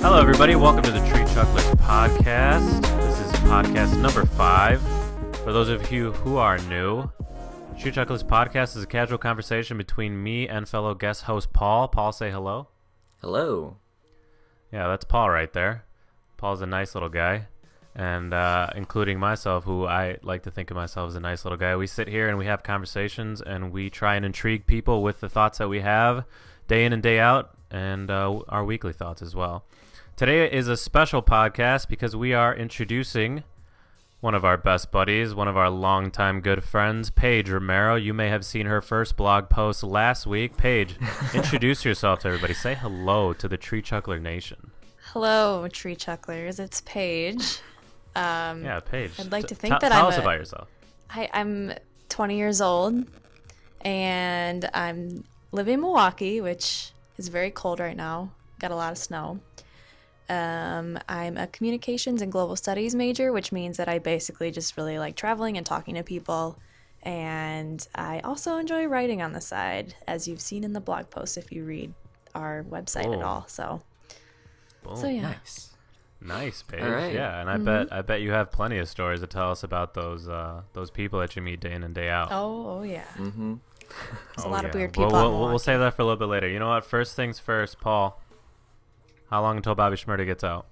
Hello, everybody. Welcome to the Chucklers podcast. This is podcast number 5. For those of you who are new, Chucklers podcast is a casual conversation between me and fellow guest host Paul. Paul, say hello. Hello. Yeah, that's Paul right there. Paul's a nice little guy, and including myself, who I like to think of myself as a nice little guy. We sit here and we have conversations, and we try and intrigue people with the thoughts that we have day in and day out, and our weekly thoughts as well. Today is a special podcast because we are introducing one of our best buddies, one of our longtime good friends, Paige Romero. You may have seen her first blog post last week. Paige, introduce yourself to everybody. Say hello to the Tree Chuckler Nation. Hello, Tree Chucklers. It's Paige. Yeah, Paige. I'd like to think that tell us about yourself. I'm 20 years old, and I'm living in Milwaukee, which is very cold right now. Got a lot of snow. I'm a communications and global studies major, which means that I basically just really like traveling and talking to people. And I also enjoy writing on the side, as you've seen in the blog post if you read our website at all. So yeah. Nice, Paige. All right. Yeah, and I bet you have plenty of stories to tell us about those people that you meet day in and day out. Oh yeah. Mm-hmm. There's a lot of weird people. We'll save that for a little bit later. You know what? First things first, Paul. How long until Bobby Shmurda gets out?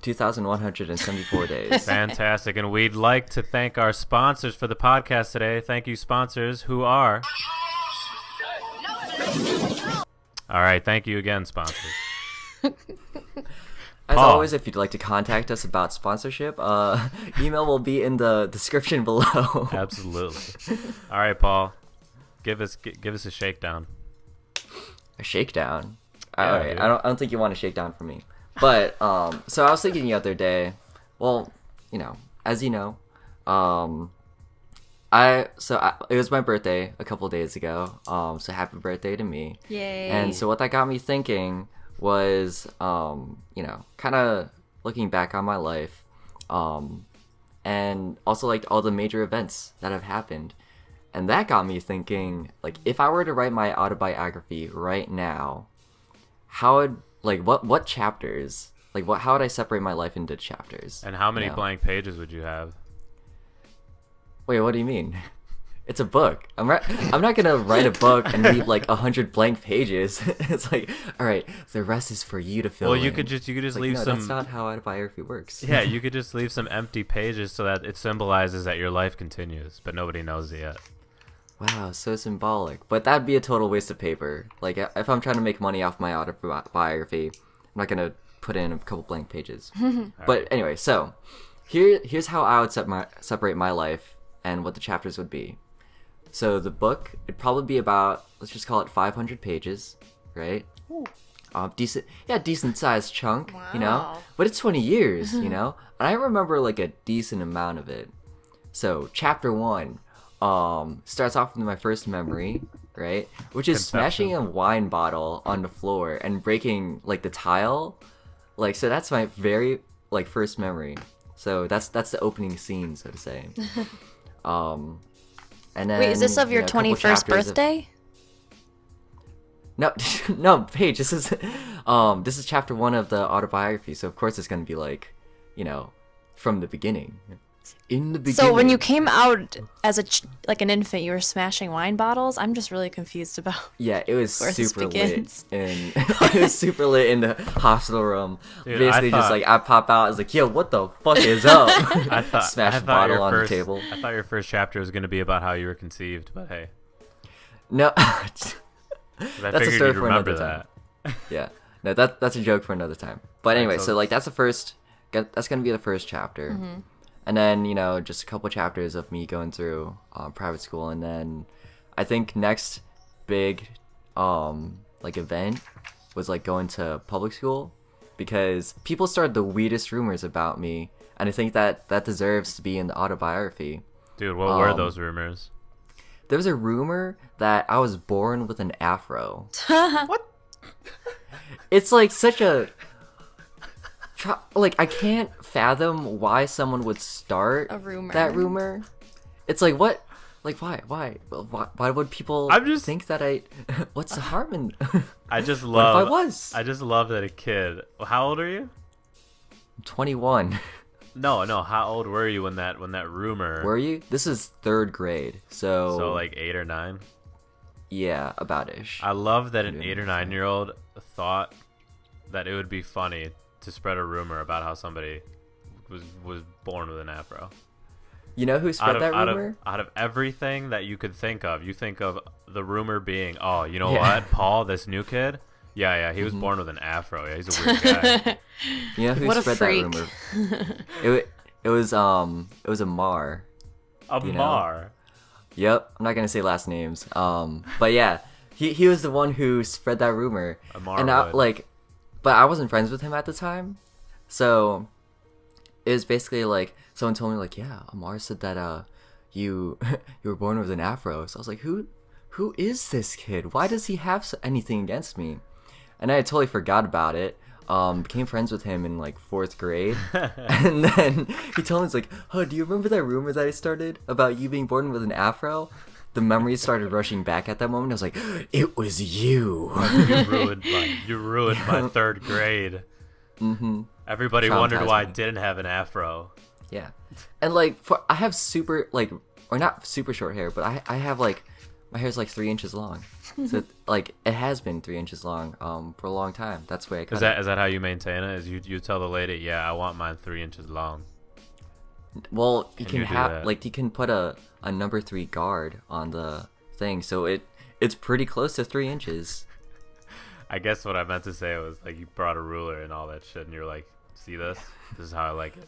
2,174 days. Fantastic. And we'd like to thank our sponsors for the podcast today. Thank you, sponsors, who are... All right. Thank you again, sponsors. As always, if you'd like to contact us about sponsorship, email will be in the description below. Absolutely. All right, Paul. Give us a shakedown. A shakedown? Yeah, All right. dude. I don't think you want a shakedown from me. But, so I was thinking the other day, well, as you know, it was my birthday a couple days ago, so happy birthday to me. Yay. And so what that got me thinking was, kind of looking back on my life, and also like all the major events that have happened. And that got me thinking, like, if I were to write my autobiography right now, how would, like, what chapters, like, how would I separate my life into chapters? And how many blank pages would you have? Wait, what do you mean? It's a book. I'm not gonna write a book and leave like 100 blank pages. It's like, all right, the rest is for you to fill in. You could just Like, leave no, some. That's not how autobiography works. Yeah, you could just leave some empty pages so that it symbolizes that your life continues, but nobody knows it yet. Wow, so symbolic. But that'd be a total waste of paper. Like, if I'm trying to make money off my autobiography, I'm not gonna put in a couple blank pages. But anyway, so here's how I would separate my life and what the chapters would be. So the book, it'd probably be about, let's just call it 500 pages, right? Decent sized chunk, Wow. But it's 20 years, And I remember like a decent amount of it. So chapter 1 starts off with my first memory, right? Which is smashing a wine bottle on the floor and breaking like the tile. Like, so that's my very like first memory. So that's the opening scene, so to say. And then, Wait, is this of your a couple 21st chapters birthday? No, no, Paige. This is chapter 1 of the autobiography. So of course it's gonna be like, from the beginning. In the beginning. So when you came out as like an infant, you were smashing wine bottles? I'm just really confused about. Yeah, it was where this super lit begins. it was super lit in the hospital room. Dude, Basically, just like I pop out, I was like, "Yo, what the fuck is up?" Smash a bottle on the table. I thought your first chapter was going to be about how you were conceived, but hey. No, 'Cause I that's a figured story you'd for remember another that. time. Yeah, no, that's a joke for another time. But anyway, so- so like that's gonna be the first chapter. Mm-hmm. And then, just a couple chapters of me going through private school. And then I think next big like event was like going to public school, because people started the weirdest rumors about me. And I think that deserves to be in the autobiography. Dude, what were those rumors? There was a rumor that I was born with an afro. What? It's like such a... Like, I can't fathom why someone would start A rumor. that rumor. It's like, what Like, why? Why would people I'm just- think that I? What's the harm in? I just What if love. I was? I just love that a kid. How old are you? I'm 21. No. How old were you when that rumor? Were you? This is 3rd grade, so. So like 8 or 9. Yeah, about-ish. I love that an Yeah. 8 or 9-year-old thought that it would be funny to spread a rumor about how somebody was born with an afro. You know who spread that rumor? Out of everything that you could think of, you think of the rumor being, oh, you know Yeah. what, Paul, this new kid? Yeah, he was born with an afro. Yeah, he's a weird guy. You know who What a spread freak. that rumor? It was Amar. You know? Amar. Yep, I'm not gonna say last names. But yeah, he was the one who spread that rumor. Amar And I, would. like, but I wasn't friends with him at the time, so it was basically like someone told me like, yeah, Amar said that you you were born with an afro. So I was like, who is this kid? Why does he have anything against me? And I totally forgot about it. Became friends with him in like 4th grade, and then he told me, he's like, "Oh, do you remember that rumor that I started about you being born with an afro?" The memories started rushing back at that moment. I was like, "It was you." You ruined my 3rd grade. Mm-hmm. Everybody wondered why I Traumatized me. didn't have an afro. Yeah, and like I have super like, or not super short hair, but I have like, my hair's like 3 inches long. So like it has been 3 inches long for a long time. That's the way I cut it. Is that how you maintain it? Is you tell the lady, yeah, I want mine 3 inches long. Well, you Can can you do have that? like you can put a number 3 guard on the thing, so it's pretty close to 3 inches. I guess what I meant to say was like you brought a ruler and all that shit, and you're like, see this? This is how I like it.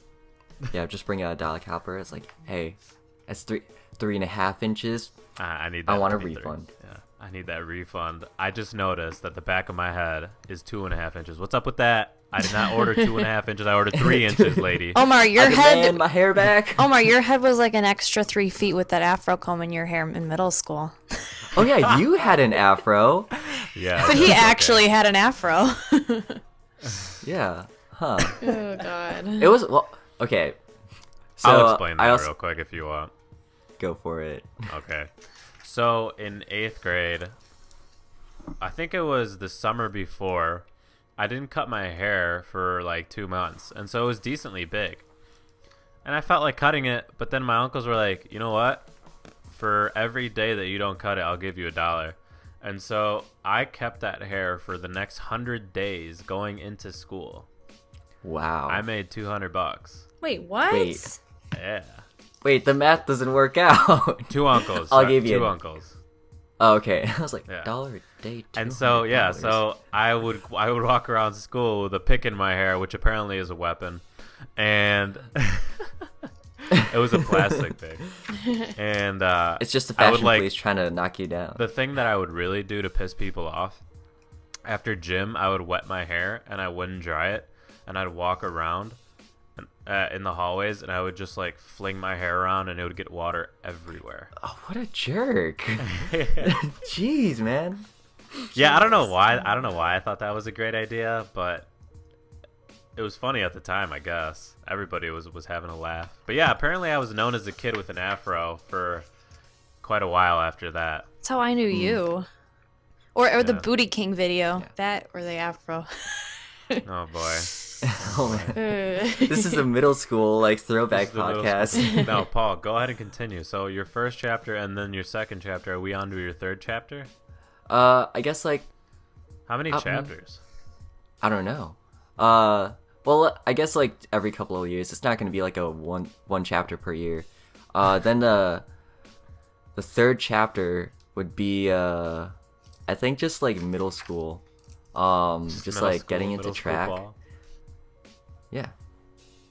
Yeah, just bring out a dial caliper. It's like, hey, that's 3.5 inches. I need that. I want a to be refund. Yeah, I need that refund. I just noticed that the back of my head is 2.5 inches. What's up with that? I did not order 2.5 inches. I ordered 3 inches, lady. Omar, your I demand head. my hair back. Omar, your head was like an extra 3 feet with that afro comb in your hair in middle school. Oh yeah, you had an afro. Yeah, But he that's okay. actually had an afro. Yeah. Huh. Oh God. It was well. Okay. So I'll explain that I also real quick if you want. go for it. Okay. So in 8th grade, I think it was the summer before, I didn't cut my hair for like 2 months, and so it was decently big. And I felt like cutting it, but then my uncles were like, you know what? For every day that you don't cut it, I'll give you $1. And so I kept that hair for the next 100 days going into school. Wow. I made $200. Wait, what? Wait. Yeah. Wait, the math doesn't work out. 2 uncles. I'll give you two a- uncles. Oh, okay. I was like, Yeah. $1 a day. And so yeah, $200. so I would walk around school with a pick in my hair, which apparently is a weapon, and it was a plastic pick. And It's just a I would fashion like police trying to knock you down. the thing that I would really do to piss people off. After gym, I would wet my hair and I wouldn't dry it, and I'd walk around in the hallways, and I would just like fling my hair around, and it would get water everywhere. Oh, what a jerk. Jeez, man. Yeah, I don't know why. I don't know why I thought that was a great idea, but it was funny at the time, I guess. Everybody was having a laugh. But yeah, apparently I was known as a kid with an afro for quite a while after that. That's how I knew you. Or the Yeah. Booty King video. That or the afro. Oh boy. Oh, man. This is a middle school like throwback This is the middle podcast. school. No, Paul, go ahead and continue. So your first chapter and then your second chapter. Are we on to your third chapter? I guess like How many chapters? I don't know. Well, I guess like every couple of years. It's not going to be like a one chapter per year. Then the third chapter would be I think just like middle school. Just Middle like school, getting middle into school track. ball? Yeah.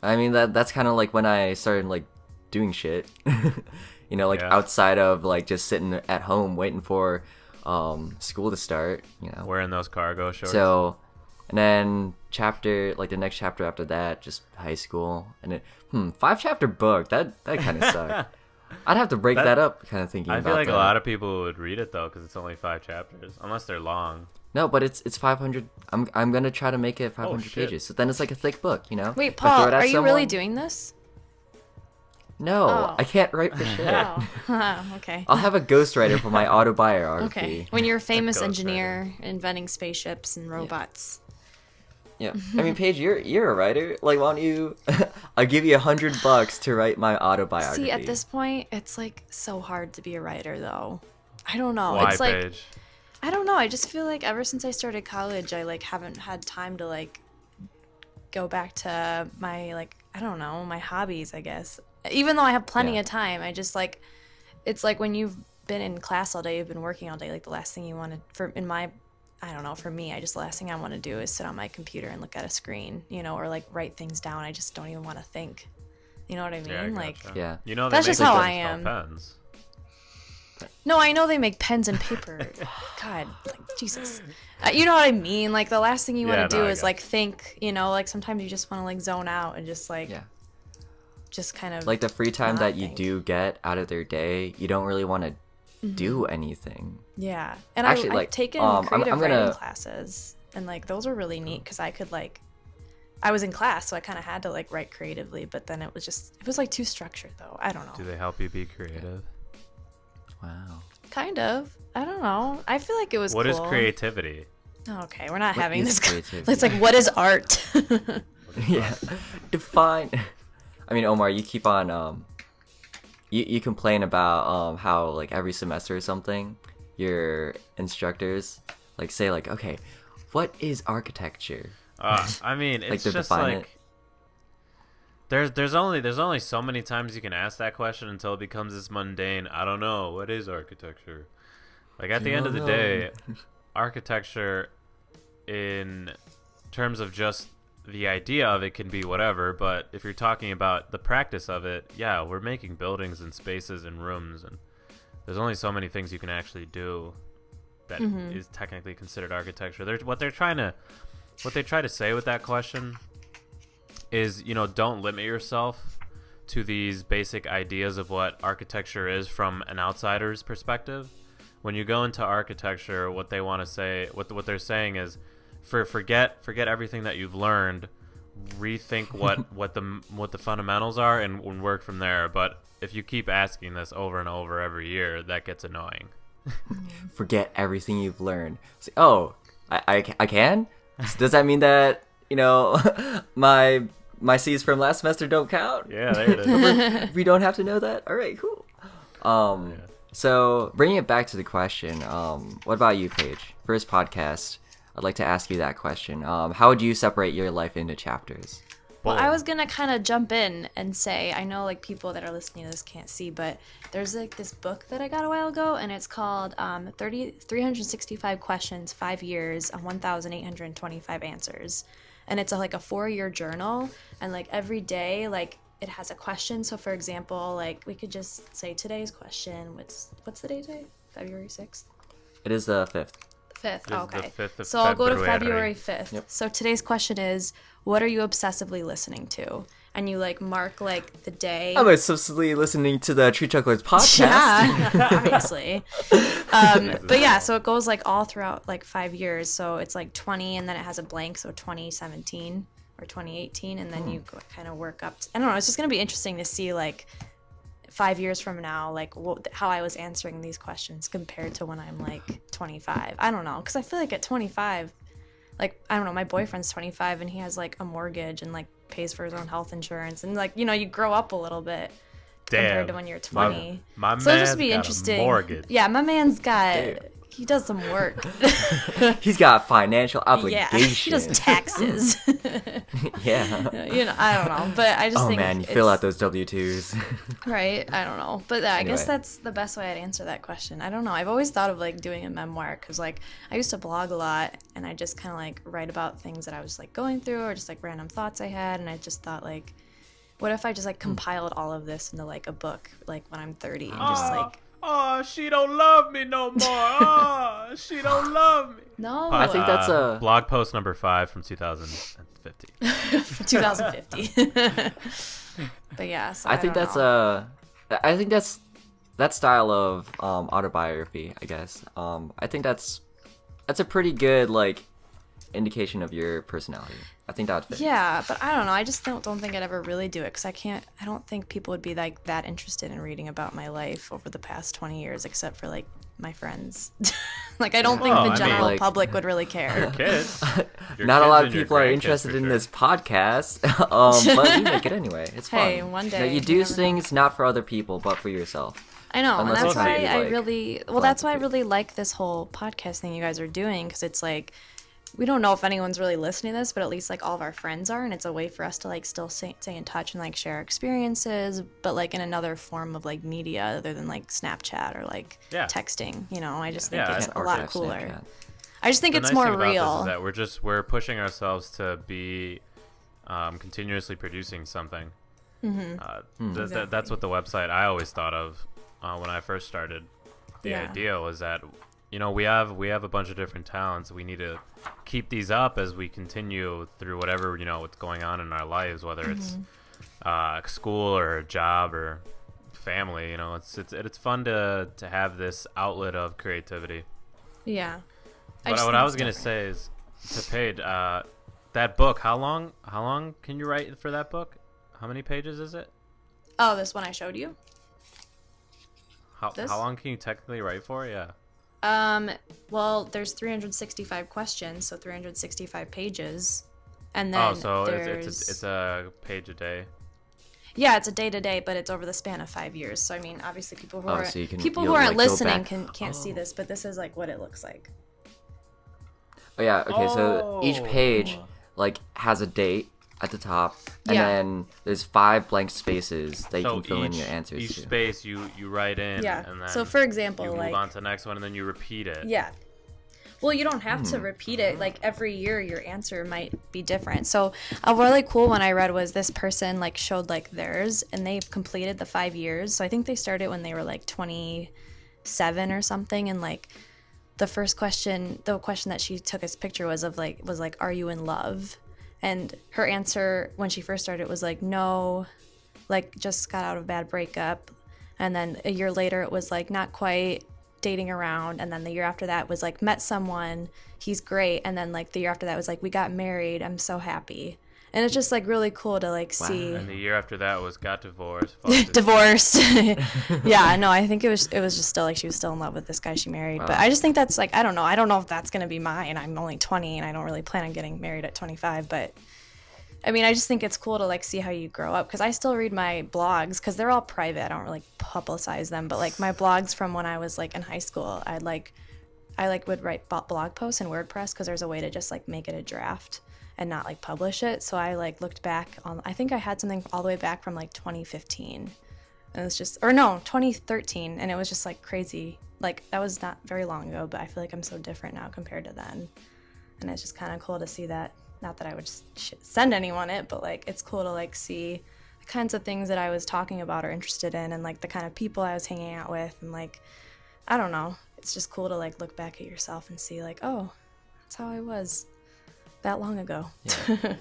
I mean that's kind of like when I started like doing shit. You know, like Yeah. outside of like just sitting at home waiting for school to start, you know. Wearing those cargo shorts. So, and then the next chapter after that, just high school, and it 5-chapter book. That kind of sucked. I'd have to break that up, kind of thinking I about feel like that. a lot of people would read it though, because it's only 5 chapters, unless they're long. No, but it's 500. I'm gonna try to make it 500 shit. pages. So then it's like a thick book, you know. Wait, If I throw Paul, it at are you really someone- doing this? No, Oh. I can't write for shit. Oh, okay. I'll have a ghostwriter for my autobiography. Okay. When you're a famous ghostwriter. engineer inventing spaceships and robots. Yeah. I mean, Paige, you're a writer. Like, why don't you? I'll give you $100 to write my autobiography. See, at this point, it's like so hard to be a writer, though. I don't know. Why, It's like Paige? I don't know. I just feel like ever since I started college, I like haven't had time to like go back to my like I don't know my hobbies. I guess even though I have plenty Yeah. of time, I just like it's like when you've been in class all day, you've been working all day. Like the last thing you want to I don't know, for me, I just the last thing I want to do is sit on my computer and look at a screen, or like write things down. I just don't even want to think. You know what I mean? Yeah, I like, gotcha. Yeah. You know, That's they just make how those I called am. Pens. no, I know they make pens and paper. God, like Jesus. You know what I mean? Like the last thing you Yeah, want to no, do I is got like think. Like sometimes you just want to like zone out and just like Yeah. just kind of Like the free time not that you think. do get out of their day, you don't really want to do anything. Yeah, and Actually, I've like, taken I'm creative gonna- writing classes, and like those were really neat because I could like, I was in class, so I kind of had to like write creatively, but then it was like too structured though. I don't Do know. they help you be creative? Wow. Kind of. I don't know. I feel like it was. What is cool. creativity? Okay, we're not What having is this. creativity? It's like, what is art? Yeah. Define. I mean, Omar, you keep on you complain about how like every semester or something, your instructors like say like, okay, what is architecture? I mean, it's to just define like there's only so many times you can ask that question until it becomes this mundane. I don't know, what is architecture? Like at the end of the day, architecture in terms of just the idea of it can be whatever, but if you're talking about the practice of it, yeah, we're making buildings and spaces and rooms, and there's only so many things you can actually do that is technically considered architecture. What they try to say with that question is, don't limit yourself to these basic ideas of what architecture is from an outsider's perspective. When you go into architecture, what they want to say, what they're saying is, forget everything that you've learned, rethink what the fundamentals are, and work from there. But if you keep asking this over and over every year, that gets annoying. Forget everything you've learned. Say, oh, I can? Does that mean that my C's from last semester don't count? Yeah, there it is. We don't have to know that. All right, cool. So bringing it back to the question, what about you, Paige? First podcast, I'd like to ask you that question. How would you separate your life into chapters? Well, I was gonna kind of jump in and say, I know like people that are listening to this can't see, but there's like this book that I got a while ago, and it's called 365 Questions, 5 Years, and 1,825 Answers. And it's like a 4-year journal, and like every day, like it has a question. So for example, like we could just say today's question. What's the day today? February 6th? It is the 5th. 5th. It is the Okay. 5th of So I'll go to February. February 5th. Yep. So today's question is, what are you obsessively listening to? And you like mark like the day. I'm obsessively listening to the Chucklers podcast. Yeah, obviously. But yeah, so it goes like all throughout like 5 years. So it's like 20, and then it has a blank, so 2017 or 2018, and then you kind of work up. I don't know. It's just gonna be interesting to see like 5 years from now, like how I was answering these questions compared to when I'm like 25. I don't know, because I feel like at 25, like I don't know, my boyfriend's 25 and he has like a mortgage and like pays for his own health insurance, and like you grow up a little bit compared to when you're 20. My So it'll man's just be got interesting. a mortgage. Yeah, my man's got. Damn. He does some work. He's got financial Yeah, obligations. he does taxes. Yeah. I don't know, but I just Oh think man, you fill it's- out those W-2s. Right, I don't know, but I guess Anyway. that's the best way I'd answer that question. I don't know. I've always thought of like doing a memoir because like I used to blog a lot, and I just kind of like write about things that I was like going through or just like random thoughts I had, and I just thought like, what if I just like compiled all of this into like a book like when I'm 30 and just like Oh, she don't love me no more. Oh, she don't love me. no, I think that's a blog post number 5 from 2050. 2050. But yeah, so I think don't that's know. that style of autobiography, I guess. I think that's a pretty good like indication of your personality. I think that would fit. Yeah, but I don't know. I just don't think I'd ever really do it because I don't think people would be like that interested in reading about my life over the past 20 years, except for like my friends. Like, I don't think Well, the I mean, general like- public would really care. Kids. Your Not a kids lot of and your people are grandkids, interested for in sure. this podcast, but we make it anyway. It's fun. Hey, one day, You you do never know. things not for other people, but for yourself. I know, and Unless that's you're trying why to do, I like, really, well, that's why I philanthropy. really like this whole podcast thing you guys are doing, because it's like, we don't know if anyone's really listening to this, but at least like all of our friends are, and it's a way for us to like still stay in touch and like share our experiences, but like in another form of like media other than like Snapchat or like Yeah. texting. You know, I just think Yeah, it's Can't a lot archive cooler. Snapchat. I just think The it's nice more thing about real. this is that we're pushing ourselves to be continuously producing something. That's what the website I always thought of when I first started. The Yeah. idea was that we have a bunch of different talents. We need to keep these up as we continue through whatever what's going on in our lives, whether it's school or a job or family. It's fun to have this outlet of creativity. Yeah. What I was gonna say is to Paige, that book. How long can you write for that book? How many pages is it? Oh, this one I showed you? How This? long can you technically write for? Yeah. Well, there's 365 questions, so 365 pages. And then So there's... it's a page a day. Yeah, it's a day-to-day, but it's over the span of 5 years. So, I mean, obviously people who, so you can- people who you'll, aren't like, go listening back- can't see this, but this is like what it looks like. Oh yeah, okay, so each page like has a date at the top, and Yeah. then there's 5 blank spaces that you So can fill in your answers each to. space you write in. Yeah. And then So, for example, you move like... on to the next one, and then you repeat it. Yeah. Well, you don't have to repeat it. Like, every year your answer might be different. So a really cool one I read was this person like showed like theirs, and they've completed the 5 years. So I think they started when they were like 27 or something, and like the question that she took as picture was like, are you in love? And her answer when she first started was like, no, like just got out of a bad breakup. And then a year later it was like, not quite, dating around. And then the year after that was like, met someone, he's great. And then like the year after that was like, we got married, I'm so happy. And it's just like really cool to like see. And the year after that was got divorced. fucked Divorced. Yeah, no, I think it was just still like she was still in love with this guy she married. But I just think that's like, I don't know if that's gonna be mine. I'm only 20 and I don't really plan on getting married at 25, but I mean, I just think it's cool to like see how you grow up, because I still read my blogs because they're all private. I don't really publicize them, but like my blogs from when I was like in high school, I would write blog posts in WordPress because there's a way to just like make it a draft and not like publish it. So I like looked back on, I think I had something all the way back from like 2015, and it was just, or no, 2013, and it was just like crazy. Like that was not very long ago, but I feel like I'm so different now compared to then, and it's just kind of cool to see that. Not that I would send anyone it, but like it's cool to like see the kinds of things that I was talking about or interested in, and like the kind of people I was hanging out with, and like I don't know, it's just cool to like look back at yourself and see like, oh, that's how I was that long ago. Yeah.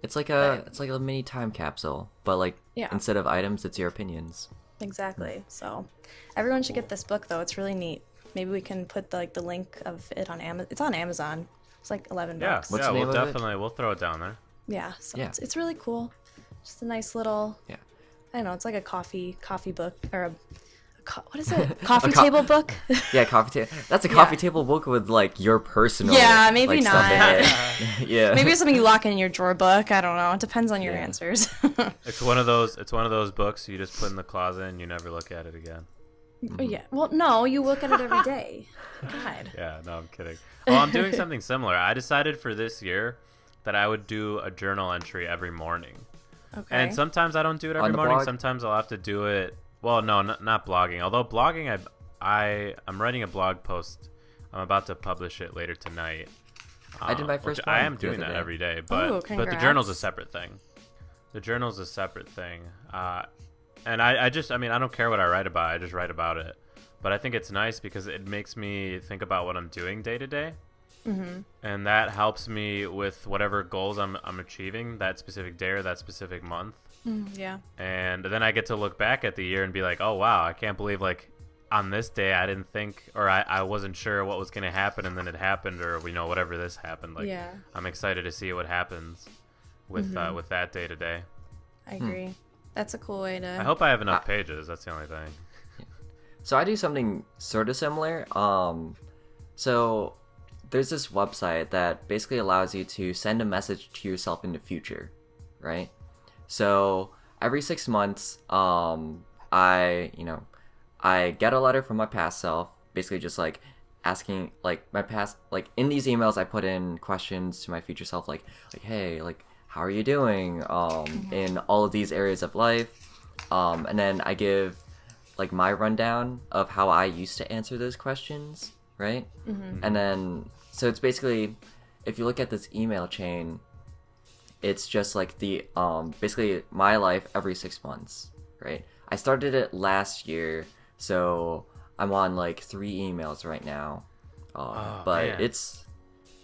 It's like a mini time capsule, but like Yeah. instead of items, it's your opinions. Exactly. So everyone should get this book though. It's really neat. Maybe we can put the the link of it on Amazon. It's on Amazon. It's like 11 Yeah, bucks. What's yeah, the name we'll of it? definitely throw it down there. Yeah, so Yeah. it's really cool. Just a nice little, Yeah. I don't know, it's like a coffee book, or what is it? Coffee table book? Yeah, coffee table. That's a Yeah. coffee table book with like your personal. Yeah, maybe like, stuff in not. it. Yeah. Maybe it's something you lock in your drawer book. I don't know. It depends on your Yeah. answers. It's one of those books you just put in the closet and you never look at it again. Yeah. Well, no, you look at it every day. God. Yeah, no, I'm kidding. Oh, I'm doing something similar. I decided for this year that I would do a journal entry every morning. Okay. And sometimes I don't do it every the morning. blog? Sometimes I'll have to do it. Well, no, not blogging. Although blogging, I'm writing a blog post. I'm about to publish it later tonight. I did my which first I one am the doing other that day. every day, Ooh, but the journal's a congrats. separate thing. The journal's a separate thing. And I don't care what I write about. I just write about it. But I think it's nice because it makes me think about what I'm doing day to day. Mm-hmm. And that helps me with whatever goals I'm achieving that specific day or that specific month. Yeah. And then I get to look back at the year and be like, oh wow, I can't believe like on this day I didn't think, or I wasn't sure what was gonna happen, and then it happened, or whatever this happened. Like, Yeah. I'm excited to see what happens with that day to day. I agree. That's a cool way to. I hope I have enough pages. That's the only thing. So I do something sort of similar. So there's this website that basically allows you to send a message to yourself in the future, right? So every 6 months, I get a letter from my past self, basically just like asking, like, my past, like, in these emails I put in questions to my future self, like hey, like, how are you doing in all of these areas of life, and then I give like my rundown of how I used to answer those questions, right? And then so it's basically, if you look at this email chain, it's just like the basically my life every 6 months, right? I started it last year, so I'm on like 3 emails right now. But man. it's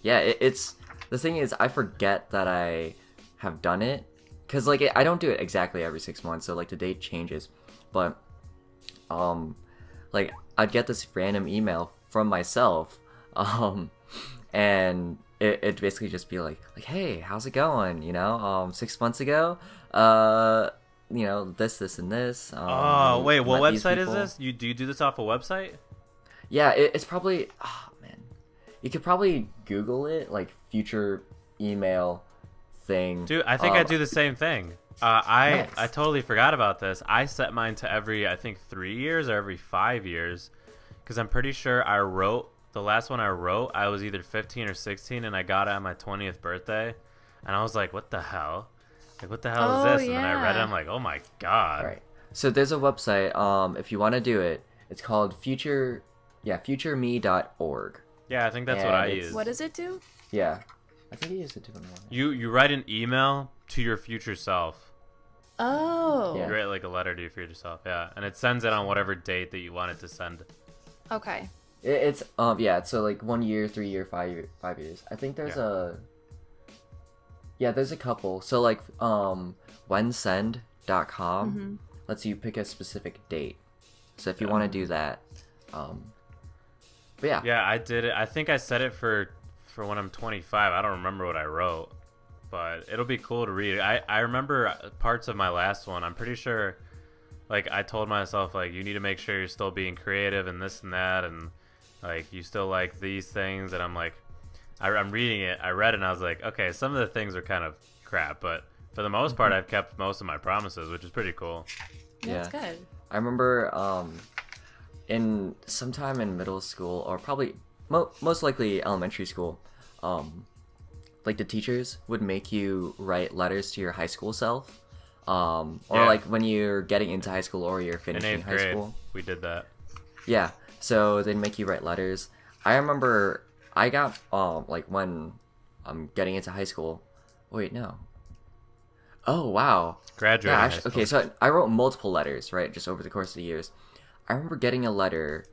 the thing is, I forget that I have done it, because like I don't do it exactly every 6 months, so like the date changes. But like I'd get this random email from myself, and it'd basically just be like, hey, how's it going? 6 months ago, this and this. Oh, wait, what met these website is people. this? Do you do this off a website? Yeah, it's probably, oh man, you could probably Google it, like future email thing. Dude, I think I do the same thing. Nice. I totally forgot about this. I set mine to every, I think, 3 years or every 5 years, because I'm pretty sure the last one I wrote, I was either 15 or 16, and I got it on my 20th birthday, and I was like, what the hell? Like, what the hell is this? And then I read it, I'm like, oh my god. All right. So there's a website, if you want to do it, it's called futureme.org. Yeah, I think that's And what I it's- use. What does it do? Yeah. I think you used a different one. You write an email to your future self. Oh. Yeah. You write like a letter to your future self, yeah, and it sends it on whatever date that you want it to send. Okay. It's so like 1 year, 3 year, 5 years. I think there's there's a couple. So like whensend.com lets you pick a specific date. So if you want to do that, but yeah. Yeah, I did it. I think I set it for when I'm 25. I don't remember what I wrote, but it'll be cool to read. I remember parts of my last one. I'm pretty sure, like, I told myself, like, you need to make sure you're still being creative and this and that, and like you still like these things. And I'm like, I'm reading it. I read it and I was like, okay, some of the things are kind of crap, but for the most part, I've kept most of my promises, which is pretty cool. That's good. I remember in sometime in middle school, or probably most likely elementary school, like the teachers would make you write letters to your high school self, or like when you're getting into high school or you're In finishing 8th high grade, school. we did that. Yeah, so they'd make you write letters. I remember I got like when I'm getting into high school. Wait, no. Oh wow. Graduating high school. Okay, so I wrote multiple letters, right, just over the course of the years. I remember getting a letter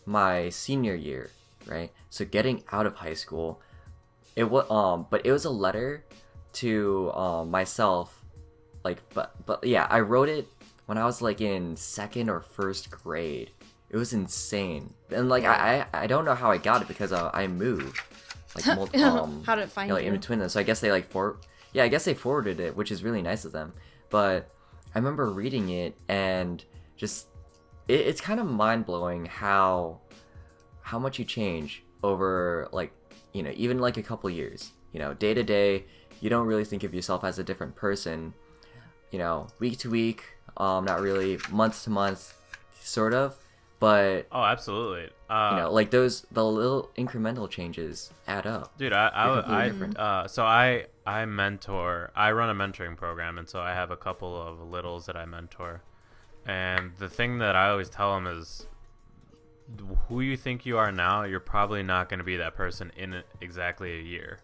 my senior year, right? So getting out of high school, it was but it was a letter to myself, like, but yeah, I wrote it when I was like in 2nd or 1st grade. It was insane, and like I don't know how I got it, because I moved, like How did it find like you? in between them. So I guess they like I guess they forwarded it, which is really nice of them. But I remember reading it, and just it's kind of mind blowing how much you change over, like, even like a couple years. Day to day, you don't really think of yourself as a different person. Week to week, not really. Month to month, sort of. But Oh, absolutely. like the little incremental changes add up. Dude, They're completely different. so I mentor. I run a mentoring program, and so I have a couple of littles that I mentor. And the thing that I always tell them is, who you think you are now, you're probably not going to be that person in exactly a year.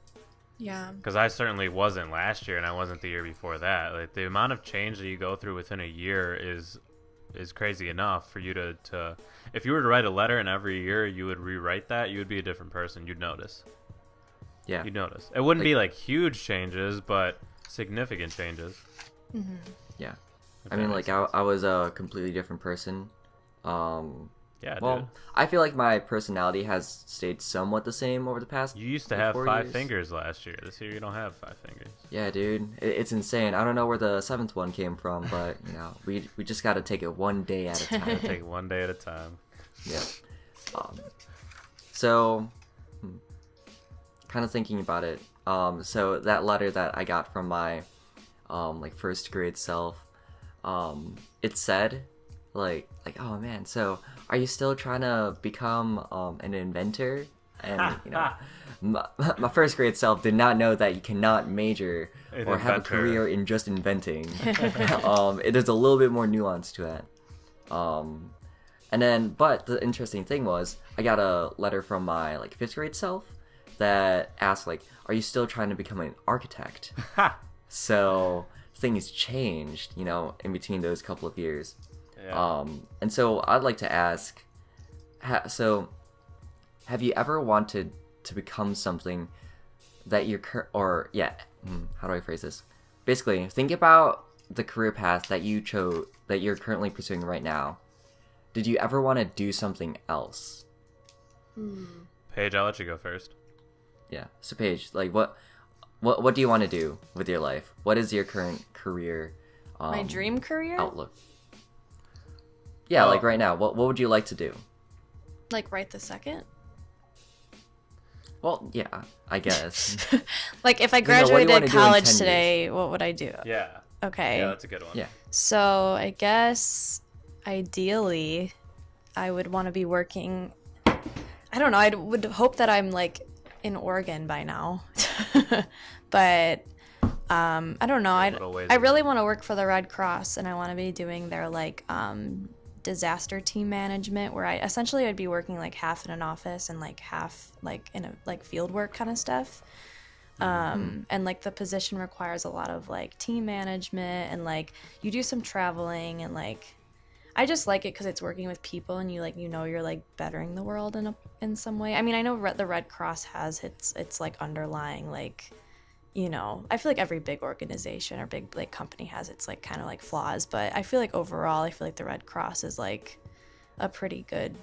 Yeah. Because I certainly wasn't last year, and I wasn't the year before that. Like, the amount of change that you go through within a year is crazy enough for you to if you were to write a letter and every year you would rewrite that, you would be a different person. You'd notice. Yeah. You'd notice. It wouldn't be like huge changes, but significant changes. Yeah. If I that mean, makes like sense. I was a completely different person Yeah, Well, dude. I feel like my personality has stayed somewhat the same over the past. You used to like, have 4 5 years. fingers last year. This year you don't have 5 fingers. Yeah, dude, it's insane. I don't know where the 7th one came from, but we just gotta take it one day at a time. Take it one day at a time. Yeah. So, kind of thinking about it. So that letter that I got from my, like first grade self, it said, like, oh man, so are you still trying to become an inventor? And my first grade self did not know that you cannot major or have a career in just inventing. There's a little bit more nuance to it. And then, but the interesting thing was, I got a letter from my like 5th grade self that asked like, "Are you still trying to become an architect?" So things changed, in between those couple of years. Yeah. And so I'd like to ask, have you ever wanted to become something that how do I phrase this? Basically, think about the career path that you chose, that you're currently pursuing right now. Did you ever want to do something else? Paige, I'll let you go first. Yeah. So Paige, like what do you want to do with your life? What is your current career? My dream career? Outlook. Yeah, like right now, what would you like to do? Like right this second? Well, yeah, I guess. Like if I what do you wanna graduated do in college 10 today, what would I do? Yeah. Okay. Yeah, that's a good one. Yeah. So I guess ideally I would want to be working, I don't know, I would hope that I'm like in Oregon by now. But I don't know, I really want to work for the Red Cross, and I want to be doing their like disaster team management, where I'd be working like half in an office and like half like in a like field work kind of stuff. And like the position requires a lot of like team management, and like you do some traveling, and like I just like it because it's working with people, and you're like bettering the world in some way. I mean, I know the Red Cross has its like underlying like, I feel like every big organization or big like company has its like kind of like flaws, but I feel like overall the Red Cross is like a pretty good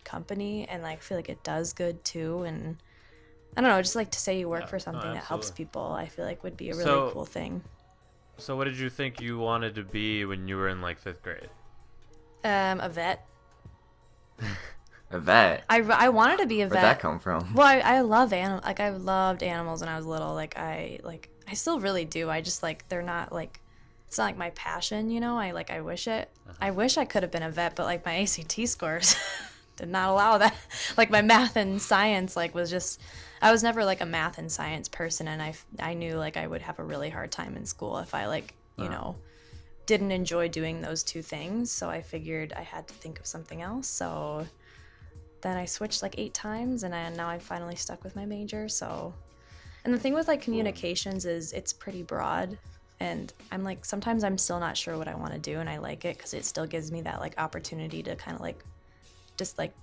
company, and like I feel like it does good too. And I don't know, just like to say you work for something that helps people, I feel like would be a really cool thing. So what did you think you wanted to be when you were in like 5th grade? A vet. A vet? I wanted to be a vet. Where'd that come from? Well, I love I loved animals when I was little. I still really do. I just like, they're not like, it's not like my passion, I wish I could have been a vet, but like my ACT scores did not allow that. Like my math and science was just, I was never like a math and science person, and I knew like I would have a really hard time in school if I didn't enjoy doing those two things. So I figured I had to think of something else. So then I switched like 8 times, and now I'm finally stuck with my major. So, and the thing with like communications is it's pretty broad, and I'm like, sometimes I'm still not sure what I want to do, and I like it because it still gives me that like opportunity to kind of like just like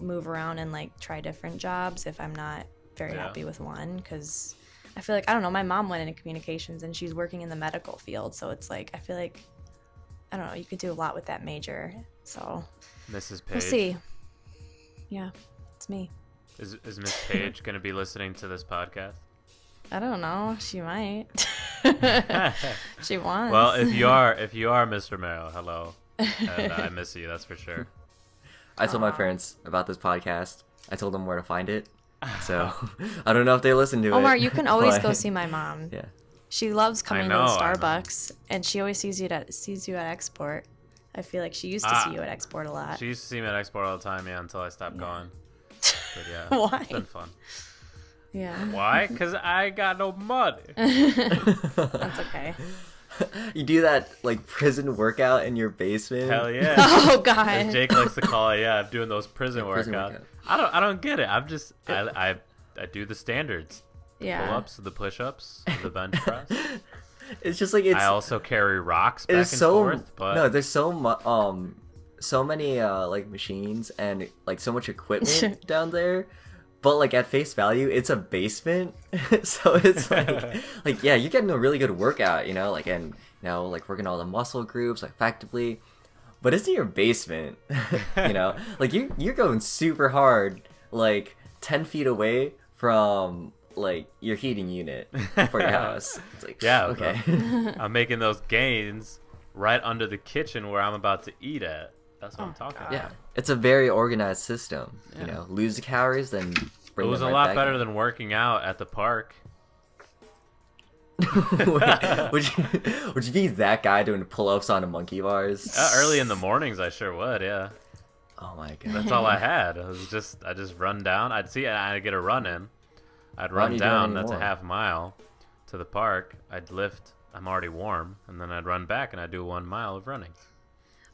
move around and like try different jobs if I'm not very happy with one. Because I feel like, I don't know, my mom went into communications and she's working in the medical field, so it's like, I feel like, I don't know, you could do a lot with that major. So Mrs. Page. we'll see. Yeah, it's me. Is Miss Page going to be listening to this podcast? I don't know. She might. She wants. Well, if you are Mr. Merrill, hello. And I miss you, that's for sure. I told my parents about this podcast. I told them where to find it. So I don't know if they listen to it. Omar, you can always go see my mom. Yeah. She loves coming to I know. Starbucks, and she always sees you at Export. I feel like she used to see you at Export a lot. She used to see me at Export all the time, until I stopped going. But yeah, Why? It's been fun. Yeah. Why? Because I got no money. That's okay. You do that like prison workout in your basement? Hell yeah. Oh God. As Jake likes to call it, I'm doing those prison prison workouts. workout. I don't get it. I'm just I do the standards. Yeah. Pull-ups, the push-ups, the bench press. It's just like I also carry rocks back and forth. But no, there's so many like machines and like so much equipment down there. But like at face value, it's a basement, so it's like yeah, you're getting a really good workout, like, and like working all the muscle groups like effectively. but it's in your basement. You know, like you're going super hard, like 10 feet away from like your heating unit for your house. It's like, Yeah, okay. I'm making those gains right under the kitchen where I'm about to eat at. That's what I'm talking about. Yeah, it's a very organized system. Yeah. You know, lose the calories, then bring It was them a right lot back better in. than working out at the park. Wait, would you be that guy doing pull-ups on the monkey bars? Early in the mornings, I sure would. Yeah, Oh my god. that's all I had. I just run down. I'd get a run in. I'd Why don't run you do it down. That's a anymore? half mile to the park. I'd lift. I'm already warm, and then I'd run back and I'd do 1 mile of running.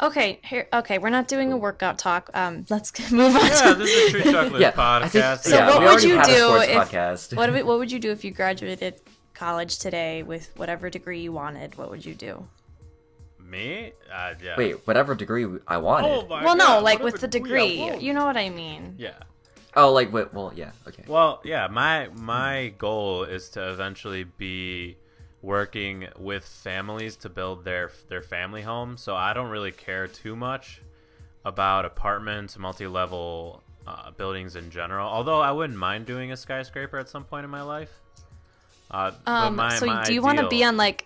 Okay, here. Okay, we're not doing a workout talk. Let's move on. Yeah, to... this is True Chucklers Yeah, I think, podcast. So yeah, what we would already you had a do sports if- podcast. what would you do if you graduated college today with whatever degree you wanted? What would you do? Me? Yeah. Wait, whatever degree I wanted. Oh my Well, no, God, like what with a the degree I degree. want. You know what I mean? Yeah. Oh, like wait, well, yeah, okay. Well, yeah. My goal is to eventually be working with families to build their family home. So I don't really care too much about apartments, multi-level buildings in general. Although I wouldn't mind doing a skyscraper at some point in my life. But So my do you want to ideal- be on like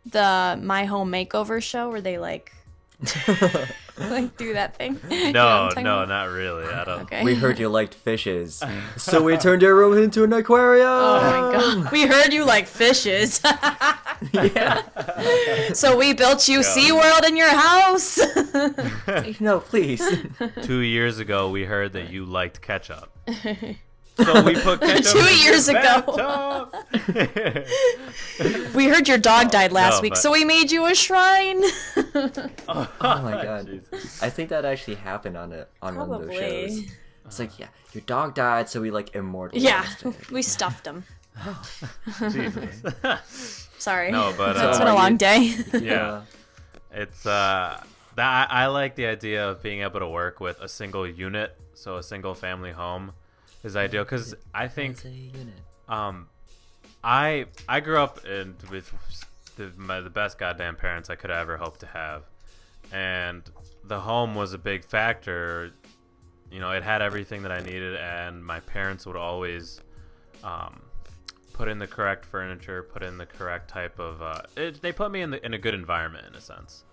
the My Home Makeover show where they like like do that thing? You know what No, I'm talking no, about? not really. I don't. Okay. We heard you liked fishes, so we turned your room into an aquarium. Oh my god. We heard you like fishes. Yeah. So we built you SeaWorld in your house. No, please. 2 years ago, we heard that you liked ketchup. So we put ketchup 2 in years your ago. bathtub. We heard your dog died last No, week, but- so we made you a shrine. Oh my god. Jesus. I think that actually happened on one of those Probably. shows. It's like, yeah, your dog died, so we like immortalized Yeah, it. we stuffed him. Jesus. Sorry. No, but It's been a long day. yeah, it's that I like the idea of being able to work with a single unit, so a single family home is ideal because I think It's a unit. I grew up with the best goddamn parents I could ever hope to have, and the home was a big factor. You know, it had everything that I needed, and my parents would always put in the correct furniture, put in the correct type of. They put me in a good environment in a sense,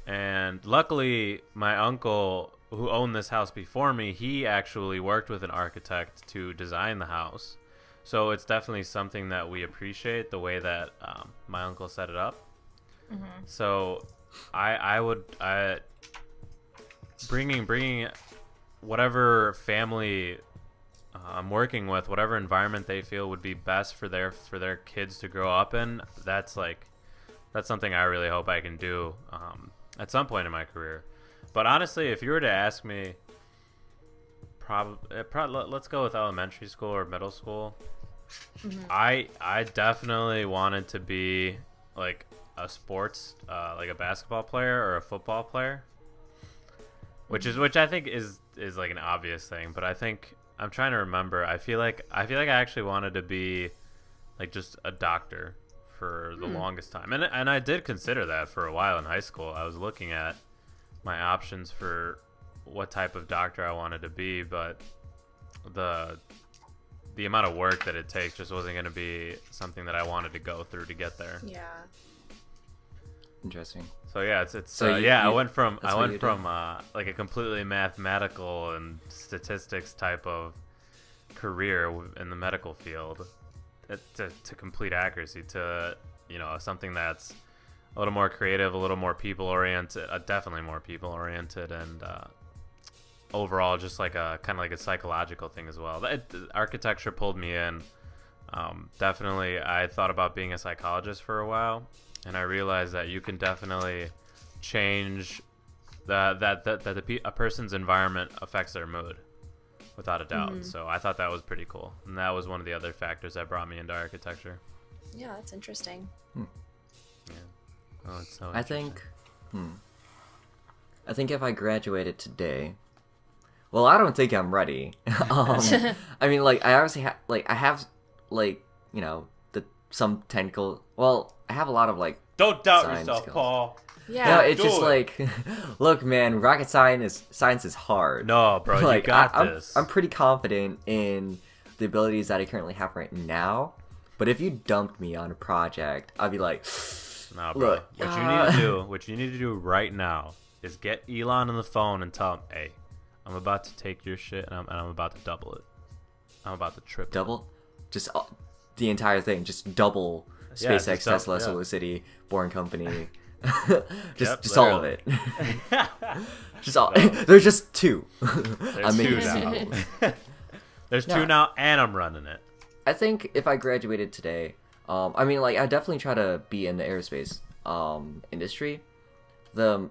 and luckily my uncle who owned this house before me, he actually worked with an architect to design the house. So it's definitely something that we appreciate, the way that my uncle set it up. So I would bringing whatever family I'm working with, whatever environment they feel would be best for their kids to grow up in. That's something I really hope I can do at some point in my career. But honestly, if you were to ask me, let's go with elementary school or middle school. I definitely wanted to be like a sports, like a basketball player or a football player, which I think is like an obvious thing. But I think I'm trying to remember. I feel like I actually wanted to be like just a doctor for the longest time, and I did consider that for a while in high school. I was looking at my options for what type of doctor I wanted to be, but the amount of work that it takes just wasn't going to be something that I wanted to go through to get there. Yeah. Interesting. So yeah, it's So I went from that's what you did. like a completely mathematical and statistics type of career in the medical field to complete accuracy to, you know, something that's a little more creative, a little more people oriented, definitely more people oriented, and overall just like a kind of like a psychological thing as well. Architecture pulled me in. Definitely, I thought about being a psychologist for a while, and I realized that you can definitely change a person's environment affects their mood, without a doubt. So I thought that was pretty cool, and that was one of the other factors that brought me into architecture. Yeah, that's interesting. Yeah. Oh, it's so I think if I graduated today, well, I don't think I'm ready. I mean, like, I obviously I have, like, you know, some technical. Well, I have a lot of like. Don't doubt Science yourself, skills. Paul. Yeah. No, it's Do just it. like, look, man, rocket science is hard. No, bro, you got this. I'm pretty confident in the abilities that I currently have right now. But if you dumped me on a project, I'd be like, Nah, bro. look, What you need to do right now is get Elon on the phone and tell him, hey, I'm about to take your shit and I'm about to double it. I'm about to triple. double, just the entire thing, just double Yeah, SpaceX, just double, Tesla, yeah. Solar City, Boring Company, Yep, just all of it. literally. Just all. There's just two. There's two Amazing. now. There's two Yeah. now, and I'm running it. I think if I graduated today, I mean, like, I definitely try to be in the aerospace industry. The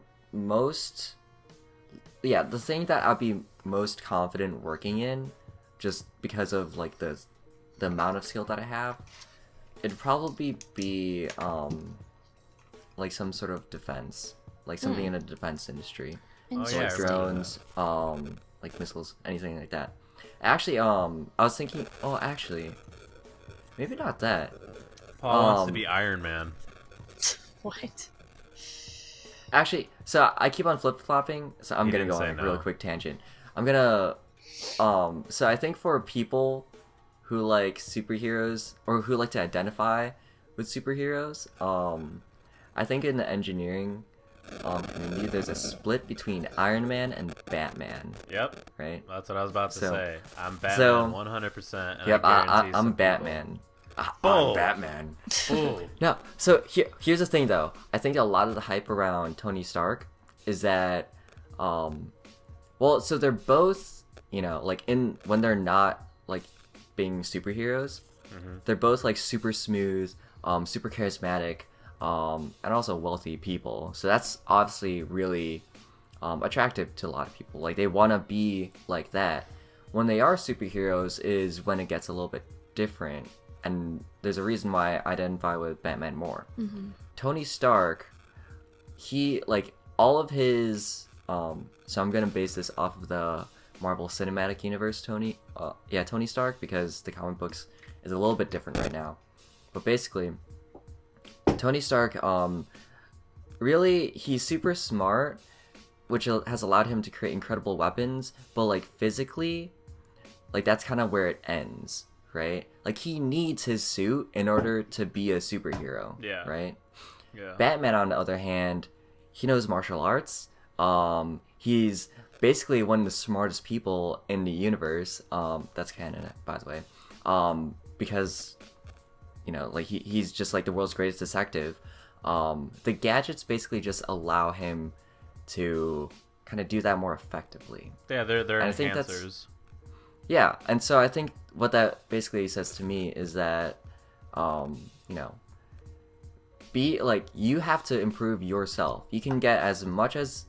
thing that I'd be most confident working in, just because of like the amount of skill that I have, it'd probably be like some sort of defense, like something in the defense industry, Oh, so yeah, like I remember drones, like missiles, anything like that. Actually, I was thinking, maybe not that. Paul wants to be Iron Man. What? Actually, so I keep on flip-flopping, so I'm He gonna didn't go on say a no. real quick tangent. I'm gonna, so I think for people who like superheroes, or who like to identify with superheroes, I think in the engineering community, there's a split between Iron Man and Batman, Yep, right? that's what I was about to So- say. I'm Batman so- 100%. And Yep, I guarantee I'm some Batman. I'm Boom. Batman. people- Ooh. No, so here's the thing though. I think a lot of the hype around Tony Stark is that, well, so they're both, like when they're not like being superheroes, they're both like super smooth, super charismatic, and also wealthy people. So that's obviously really attractive to a lot of people. Like they want to be like that. When they are superheroes is when it gets a little bit different. And there's a reason why I identify with Batman more. Tony Stark, he, like, all of his, so I'm gonna base this off of the Marvel Cinematic Universe Tony Stark, because the comic books is a little bit different right now. But basically, Tony Stark, really, he's super smart, which has allowed him to create incredible weapons, but, like, physically, like, that's kind of where it ends. Right? Like, he needs his suit in order to be a superhero. Yeah. Right? Yeah. Batman, on the other hand, he knows martial arts. He's basically one of the smartest people in the universe. That's canon, by the way. Because, like, he's just, like, the world's greatest detective. The gadgets basically just allow him to kind of do that more effectively. Yeah, they're And I think that's- enhancers. Yeah, and so I think what that basically says to me is that, be like, you have to improve yourself. You can get as much as,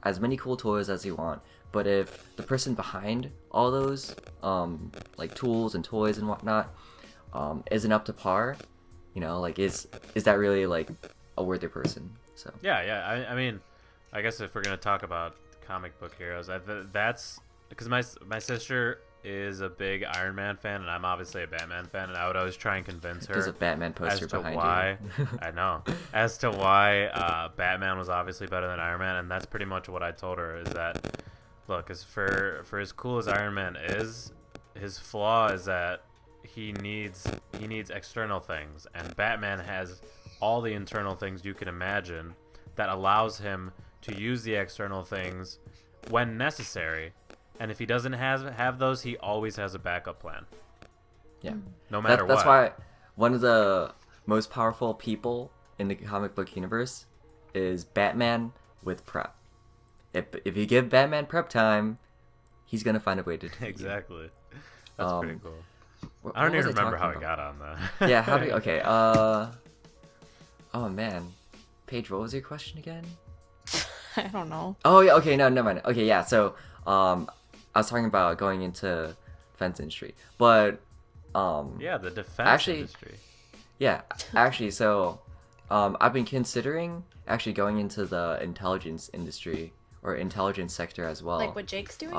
as many cool toys as you want, but if the person behind all those, like tools and toys and whatnot, isn't up to par, like is that really like a worthy person? So Yeah. I mean, I guess if we're gonna talk about comic book heroes, that's because my sister is a big Iron Man fan, and I'm obviously a Batman fan, and I would always try and convince her there's a Batman as poster to behind why you. I know as to why Batman was obviously better than Iron Man, and that's pretty much what I told her is that look, as for as cool as Iron Man is, his flaw is that he needs external things, and Batman has all the internal things you can imagine that allows him to use the external things when necessary. And if he doesn't have those, he always has a backup plan. Yeah. No matter That's what. why one of the most powerful people in the comic book universe is Batman with prep. If you give Batman prep time, he's gonna find a way to defeat you. Exactly. That's pretty cool. What I don't was even remember how talking it about? got on that. Yeah, how do we, okay, oh man. Paige, what was your question again? I don't know. Oh yeah, okay, no, never mind. Okay, yeah, so I was talking about going into defense industry. But Yeah, the defense Actually- industry. yeah, actually, so I've been considering actually going into the intelligence industry or intelligence sector as well. Like what Jake's doing?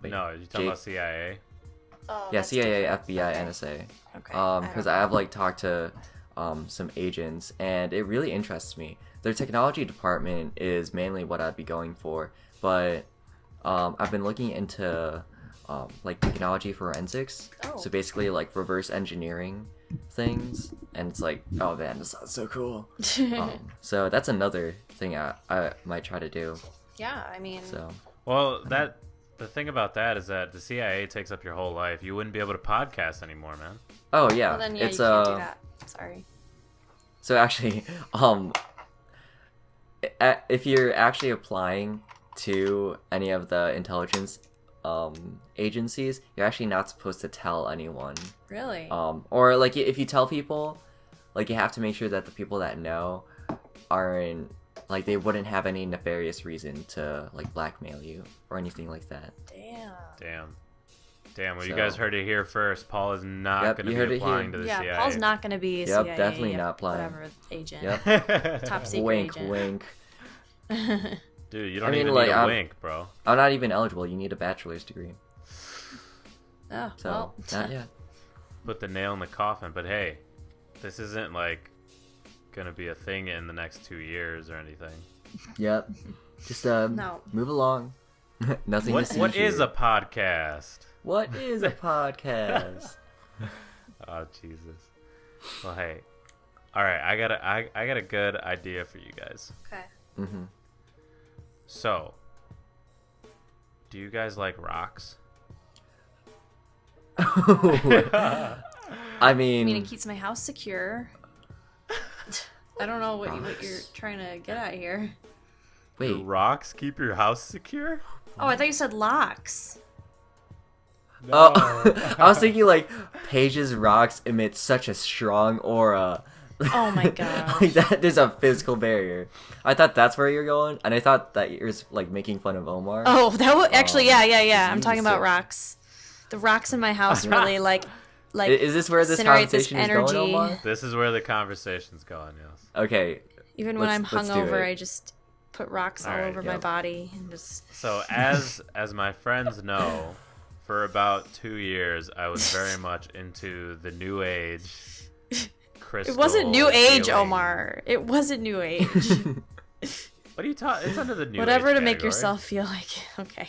Wait, No, you talking Jake- about CIA? Oh, Yeah, that's CIA, different. FBI, Okay. NSA. Okay. Because I have like talked to some agents, and it really interests me. Their technology department is mainly what I'd be going for, but I've been looking into like technology forensics. Oh. So basically like reverse engineering things, and it's like, oh man, this sounds so cool. So that's another thing I might try to do. Yeah, I mean, So Well, the thing about that is that the CIA takes up your whole life. You wouldn't be able to podcast anymore, man. oh yeah, well then yeah, it's you can't do that. Sorry. So actually, if you're actually applying to any of the intelligence agencies, you're actually not supposed to tell anyone. Really? Or like if you tell people, like you have to make sure that the people that know aren't like they wouldn't have any nefarious reason to like blackmail you or anything like that. Damn. Well, you So- guys heard it here first. Paul is not Yep, going you to heard be it here. applying to the Yeah, CIA. Paul's not going to be a Yep, CIA definitely not applying. whatever agent. Yep. Top secret Wink, agent. wink. Dude, you don't I mean, even like, need a I'm- wink, bro. I'm not even eligible. You need a bachelor's degree. Oh, So well. not yet. Put the nail in the coffin. But hey, this isn't like going to be a thing in the next 2 years or anything. Yep. Just No. move along. Nothing to see What here. is a podcast? What is a podcast? Oh, Jesus. Well, hey. All right, I got a good idea for you guys. Okay. Mm-hmm. So, do you guys like rocks? I I mean, mean, it keeps my house secure. I don't know what you're trying to get at here. Do wait. rocks keep your house secure? Oh, I thought you said locks. Oh, I was thinking like Paige's rocks emit such a strong aura. Oh my god. Like that, there's a physical barrier. I thought that's where you're going, and I thought that you're like making fun of Omar. Oh, that would actually, yeah. I'm Jesus. talking about rocks. The rocks in my house really like Is this where this generate this conversation is going, energy. Omar? This is where the conversation's going, yes. Okay. Even when I'm let's do hungover, it. I just put rocks all Alright, over my yep. body and just. So, as my friends know, for about 2 years, I was very much into the new age crystal It wasn't new age, healing. Omar. It wasn't new age. What are you talking? It's under the new Whatever age to make category. yourself feel like okay.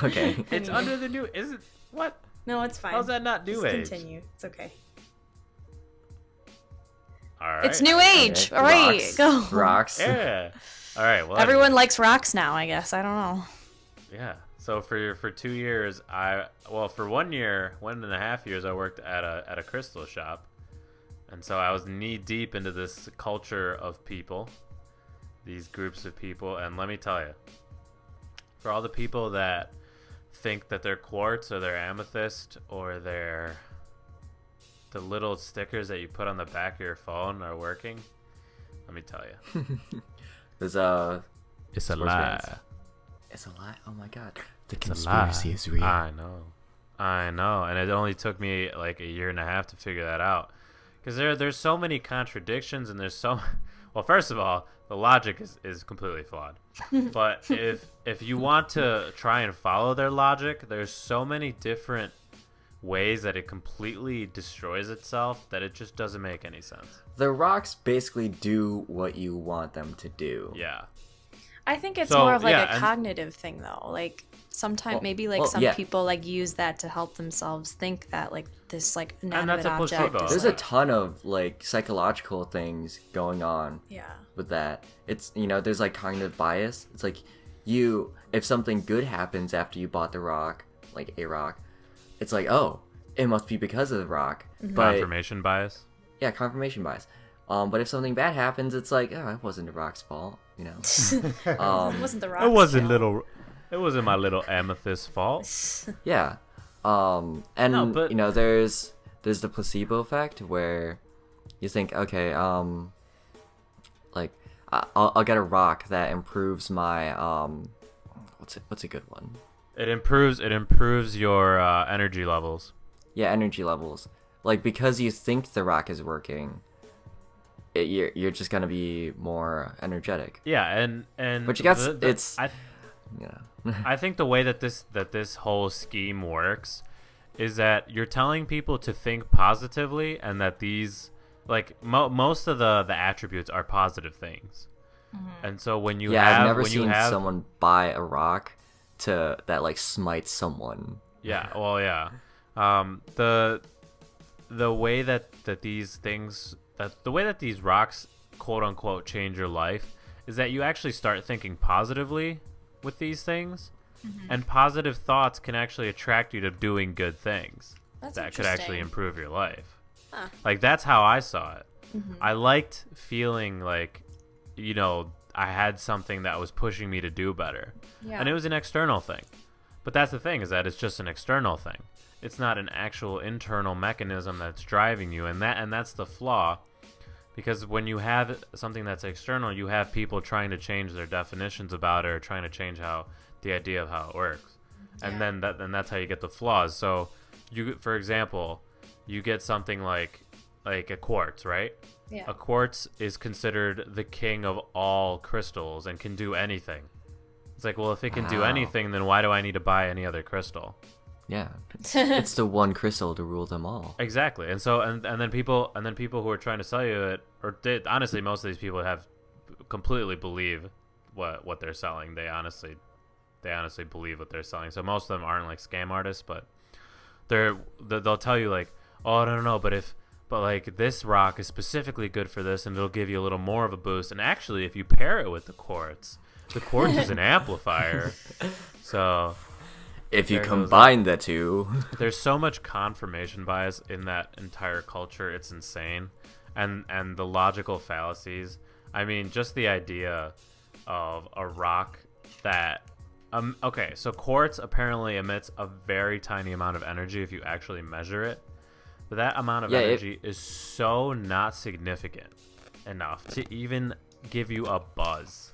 Okay. It's under the new. Is it what? No, it's fine. How's that not new Just age? continue. It's okay. All right. It's new age. Okay. All right, Rocks. go. Rocks. Yeah. All right. Well, Everyone likes rocks now, I guess. I don't know. Yeah. So for 2 years, for 1 year, 1.5 years, I worked at a crystal shop, and so I was knee deep into this culture of people, these groups of people, and let me tell you, for all the people that think that their quartz or their amethyst or the little stickers that you put on the back of your phone are working, let me tell you, There's it's a Sports lie. fans. It's a lie. Oh my god. The It's a lie. conspiracy is real. I know, and it only took me like 1.5 years to figure that out, because there's so many contradictions, and there's so well. First of all, the logic is completely flawed. But if you want to try and follow their logic, there's so many different ways that it completely destroys itself that it just doesn't make any sense. The rocks basically do what you want them to do. Yeah. I think it's So, more of like yeah, a and- cognitive thing though. Like sometimes maybe like well, some yeah. people like use that to help themselves think that like this like that's inanimate a object placebo. is There's a like, ton of like psychological things going on yeah. with that. It's there's like cognitive bias. It's like if something good happens after you bought the rock, like a rock, it's like, oh, it must be because of the rock. But Confirmation bias. yeah, confirmation bias. But if something bad happens, it's like, oh, it wasn't the rock's fault, It wasn't the rock. It wasn't my little amethyst fault. Yeah. And No, but- there's the placebo effect where you think, okay, like I'll get a rock that improves my what's a good one? It improves your energy levels. Yeah, energy levels. Like because you think the rock is working, you're just gonna be more energetic. Yeah, and Which it's yeah. I think the way that this whole scheme works is that you're telling people to think positively, and that these like most of the attributes are positive things. And so when you Yeah, have I've never when you seen have someone buy a rock that like smites someone. yeah, well, yeah. The way that these things that the way that these rocks quote unquote change your life is that you actually start thinking positively with these things, and positive thoughts can actually attract you to doing good things that could actually improve your life. Huh. Like that's how I saw it. I liked feeling like, you know, I had something that was pushing me to do better, and it was an external thing. But that's the thing, is that it's just an external thing. It's not an actual internal mechanism that's driving you, and that's the flaw. Because when you have something that's external, you have people trying to change their definitions about it, or trying to change the idea of how it works, and then that's how you get the flaws. So, for example, you get something like a quartz, right? Yeah. A quartz is considered the king of all crystals and can do anything. It's like, well, if it can do anything, then why do I need to buy any other crystal? Yeah, it's the one crystal to rule them all. Exactly. And so and then people who are trying to sell you it, honestly, most of these people have completely believe what they're selling. They honestly believe what they're selling. So most of them aren't like scam artists, but they'll tell you like, oh, no, but like this rock is specifically good for this, and it'll give you a little more of a boost. And actually, if you pair it with the quartz is an amplifier. So if you combine the two, there's so much confirmation bias in that entire culture. It's insane. And the logical fallacies. I mean, just the idea of a rock that okay, so quartz apparently emits a very tiny amount of energy if you actually measure it. But that amount of energy is so not significant enough to even give you a buzz.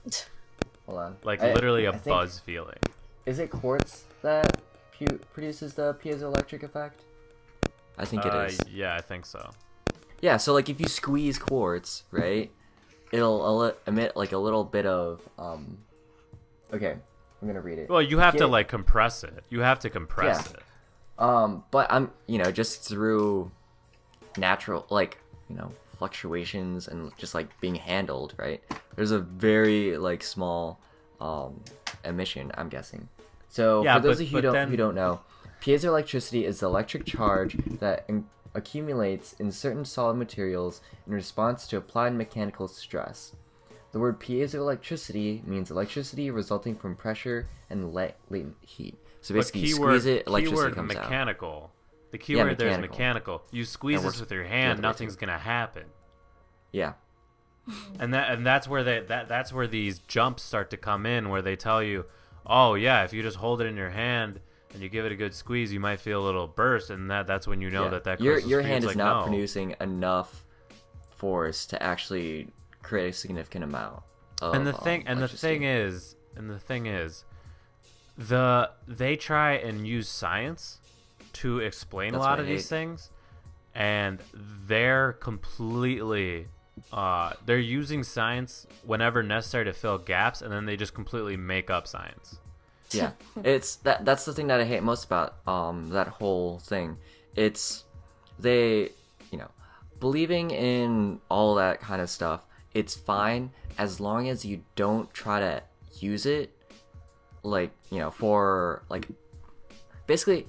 Hold on. Like literally a buzz feeling. Is it quartz that produces the piezoelectric effect? I think it is. Yeah, I think so. Yeah, so like if you squeeze quartz, right, it'll emit like a little bit of okay, I'm gonna read it. Well, you have to like compress it. You have to compress it. But I'm, just through natural, like, fluctuations and just like being handled, right? There's a very like small emission, I'm guessing. So for those of you who don't know, piezoelectricity is the electric charge that accumulates in certain solid materials in response to applied mechanical stress. The word piezoelectricity means electricity resulting from pressure and latent heat. So basically, you squeeze it, electricity comes mechanical. out. The keyword there is mechanical. You squeeze this with your hand, nothing's gonna happen. Yeah. And that's where that's where these jumps start to come in, where they tell you, oh yeah, if you just hold it in your hand and you give it a good squeeze, you might feel a little burst, and that's when you know that your hand is not producing enough force to actually create a significant amount of and the thing is they try and use science to explain a lot of these things, and they're completely they're using science whenever necessary to fill gaps, and then they just completely make up science. Yeah, it's that's the thing that I hate most about that whole thing. It's they, believing in all that kind of stuff. It's fine as long as you don't try to use it, like, for like, basically,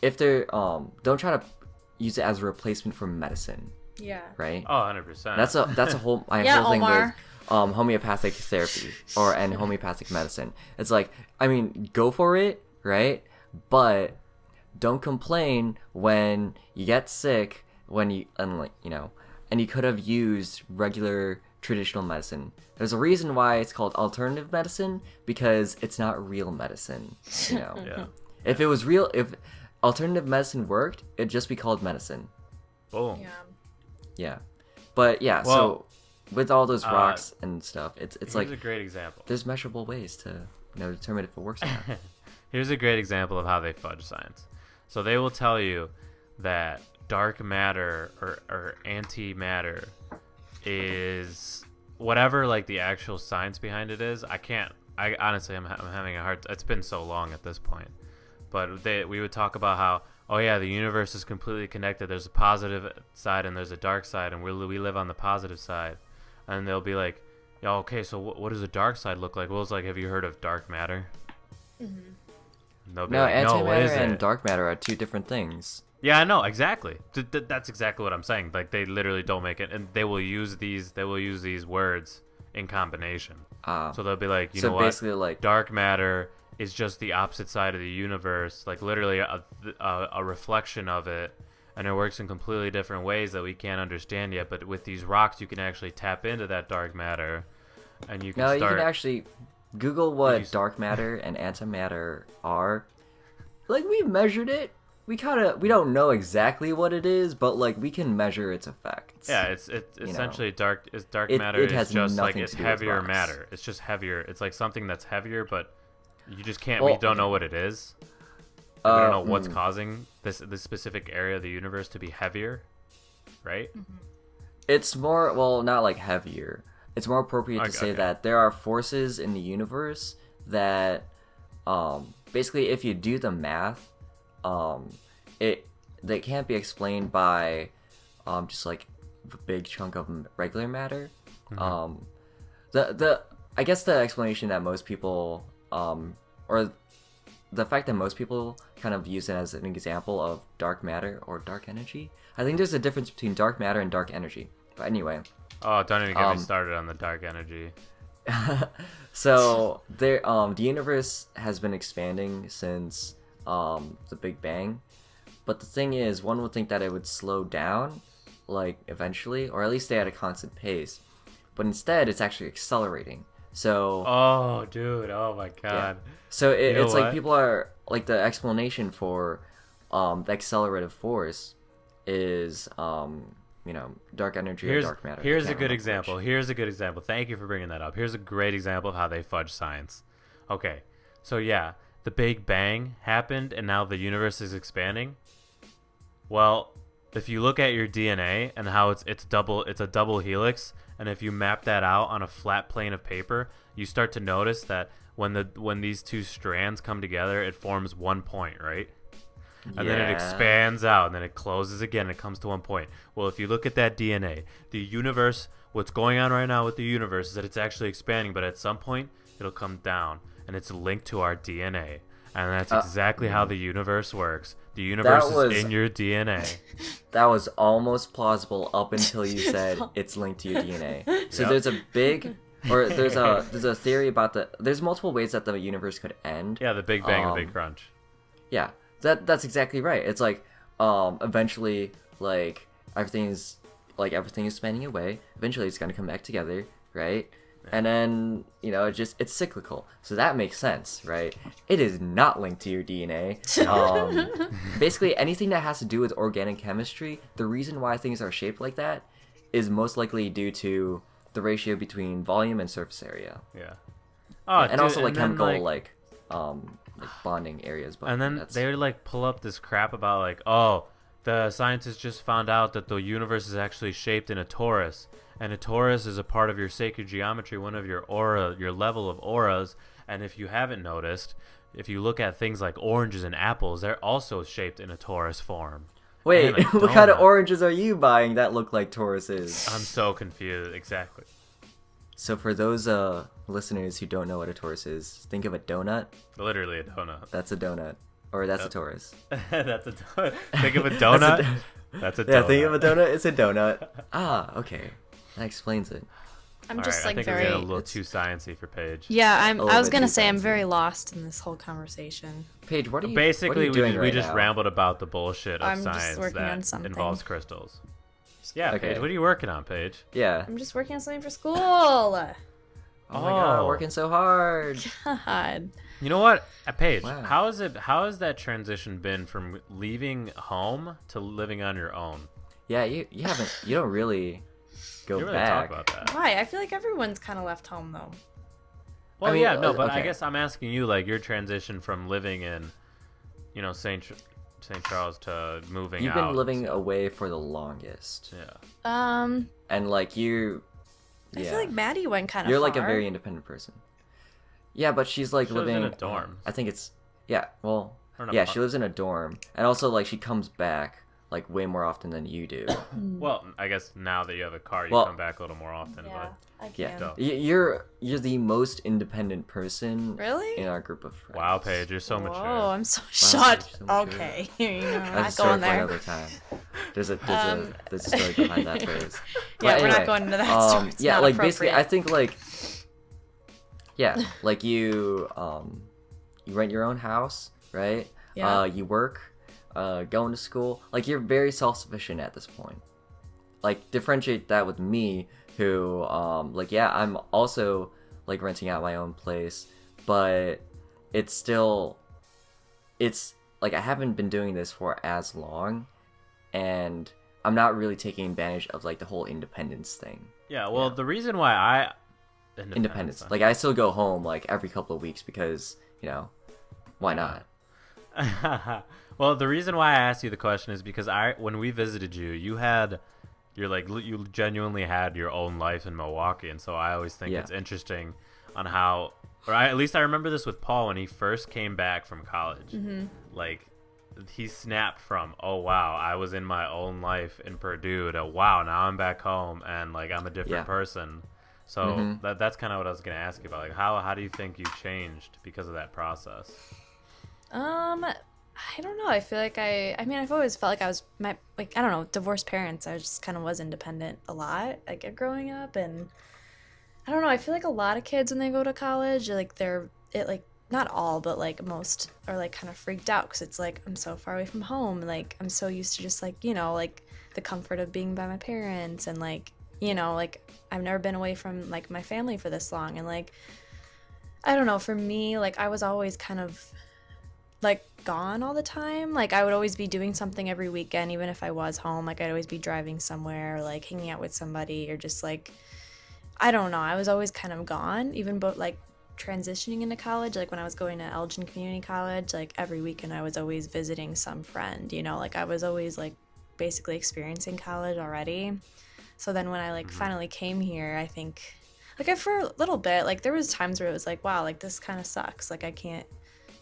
if they're don't try to use it as a replacement for medicine. Yeah. Right. Oh, 100%. That's a whole whole thing with homeopathic therapy and homeopathic medicine. It's like, I mean, go for it, right? But don't complain when you get sick, and you could have used regular traditional medicine. There's a reason why it's called alternative medicine, because it's not real medicine. Yeah. If alternative medicine worked, it'd just be called medicine. Boom. Yeah. But yeah, so with all those rocks and stuff, it's like a great example. There's measurable ways to determine if it works or not. Here's a great example of how they fudge science. So they will tell you that dark matter or antimatter is whatever like the actual science behind it is. I honestly I'm having a hard. It's been so long at this point, but we would talk about how, oh yeah, the universe is completely connected. There's a positive side and there's a dark side, and we live on the positive side. And they'll be like, yeah, okay, so what does the dark side look like? Well, it's like, have you heard of dark matter? They'll be No, like, no, what antimatter is and it? dark matter are two different things. Yeah, I know exactly. That's exactly what I'm saying. Like they literally don't make it, and they will use these words in combination. So they'll be like, you So know what? basically, like, Dark matter is just the opposite side of the universe, like literally a reflection of it, and it works in completely different ways that we can't understand yet. But with these rocks, you can actually tap into that dark matter, and you can no, start. you can actually Google what dark matter and antimatter are. Like, we measured it. We don't know exactly what it is, but like we can measure its effects. Yeah, it's essentially dark. It's dark It matter is has just like nothing it's to do with heavier rocks. matter. It's just heavier. It's like something that's heavier, but you just can't. Well, we don't know what it is. We don't know what's causing this specific area of the universe to be heavier, right? It's more, well, not like heavier. It's more appropriate to say that there are forces in the universe that, basically, if you do the math, they can't be explained by, just like the big chunk of regular matter. I guess the explanation that most people, or the fact that most people kind of use it as an example of dark matter or dark energy. I think there's a difference between dark matter and dark energy. But anyway. Oh, don't even get me started on the dark energy. So there, the universe has been expanding since the Big Bang, but the thing is, one would think that it would slow down, like eventually, or at least stay at a constant pace. But instead, it's actually accelerating. So. Oh, dude! Oh my god! Yeah. So it's like what? people are like the explanation for the accelerative force is dark energy or dark matter. Here's a good example. Here's a good example. Thank you for bringing that up. Here's a great example of how they fudge science. Okay, so yeah, the Big Bang happened, and now the universe is expanding. Well, if you look at your DNA and how it's a double helix, and if you map that out on a flat plane of paper, you start to notice that when these two strands come together, it forms one point, right? And then it expands out, and then it closes again, and it comes to one point. Well, if you look at that DNA, the universe, what's going on right now with the universe is that it's actually expanding, but at some point, it'll come down, and it's linked to our DNA. And that's exactly how the universe works. The universe is in your DNA. That was almost plausible up until you said it's linked to your DNA. So there's a big... Or there's a theory about there's multiple ways that the universe could end. Yeah, the Big Bang and the Big Crunch. Yeah, that's exactly right. It's like eventually like everything is spanning away. Eventually it's gonna come back together, right? And then it's cyclical. So that makes sense, right? It is not linked to your DNA. Basically anything that has to do with organic chemistry, the reason why things are shaped like that is most likely due to the ratio between volume and surface area. Yeah. And also like chemical like bonding areas. But and then they would like pull up this crap about like, oh, the scientists just found out that the universe is actually shaped in a torus, and a torus is a part of your sacred geometry, one of your level of auras. And if you haven't noticed, if you look at things like oranges and apples, they're also shaped in a torus form. Wait, what kind of oranges are you buying that look like Tauruses? I'm so confused. Exactly. So for those listeners who don't know what a Taurus is, think of a donut. Literally a donut. That's a donut. Or that's a Taurus. That's a donut. Think of a donut. That's a donut. Yeah, think of a donut. It's a donut. Ah, okay. That explains it. I'm All just right, like I think very. we're getting a little too sciencey for Paige. Yeah, I was bit gonna too say I'm fancy. very lost in this whole conversation. Paige, what are you Basically, what are you doing we right just now? rambled about the bullshit of I'm just science working on that something. involves crystals. Yeah, Okay. Paige, what are you working on, Paige? Yeah. I'm just working on something for school. Oh my god, Oh. working so hard. God. You know what, Paige? Wow. How has that transition been from leaving home to living on your own? Yeah, you don't really go You really back. talk about that. Why? I feel like everyone's kind of left home though. Well, I mean, yeah, no, but I okay. guess I'm asking you, like, your transition from living in, St. Charles to moving You've out. been living away for the longest. Yeah. And like you I feel like Maddie went kind of. You're like a very independent person. Yeah, but she's like She lives living in a dorm. I think it's yeah, well, Or an Yeah, apart- she lives in a dorm, and also like she comes back like way more often than you do. Well, I guess now that you have a car, you Well- come back a little more often. Yeah, I Yeah, can. Dope. you're the most independent person Really? in our group of friends. But wow, Paige, you're so Whoa, mature. I'm so Paige, shocked. you're so mature. Okay, you know, That's a not story going for there. another time. There's a story behind that phrase. Yeah, But we're not anyway, going into that story. It's yeah, not like basically, I appropriate. think like, yeah, like you rent your own house, right? Yeah. You work, going to school. Like you're very self-sufficient at this point. Like differentiate that with me, who like yeah, I'm also like renting out my own place, but it's like I haven't been doing this for as long, and I'm not really taking advantage of like the whole independence thing. Yeah, well, the reason why I Independence. Like I still go home like every couple of weeks because, why not? Well, the reason why I asked you the question is because when we visited you, you genuinely had your own life in Milwaukee, and so I always think Yeah. it's interesting on how, at least I remember this with Paul when he first came back from college. Mm-hmm. Like, he snapped from, oh wow, I was in my own life in Purdue, to wow, now I'm back home and like I'm a different Yeah. person. So Mhm. that's kind of what I was gonna ask you about. Like, how do you think you changed because of that process? I don't know. I feel like I've always felt like I was I don't know, divorced parents. I just kind of was independent a lot, like growing up, and I don't know. I feel like a lot of kids when they go to college, like not all, but like most are like kind of freaked out because it's like I'm so far away from home. Like I'm so used to just like like the comfort of being by my parents and like like I've never been away from like my family for this long, and like I don't know. For me, like I was always kind of like gone all the time. Like I would always be doing something every weekend, even if I was home. Like I'd always be driving somewhere, or like hanging out with somebody, or just like I don't know. I was always kind of gone, even but like transitioning into college. Like when I was going to Elgin Community College, like every weekend I was always visiting some friend. Like I was always like basically experiencing college already. So then when I like finally came here, I think like for a little bit, like there was times where it was like, wow, like this kind of sucks. Like I can't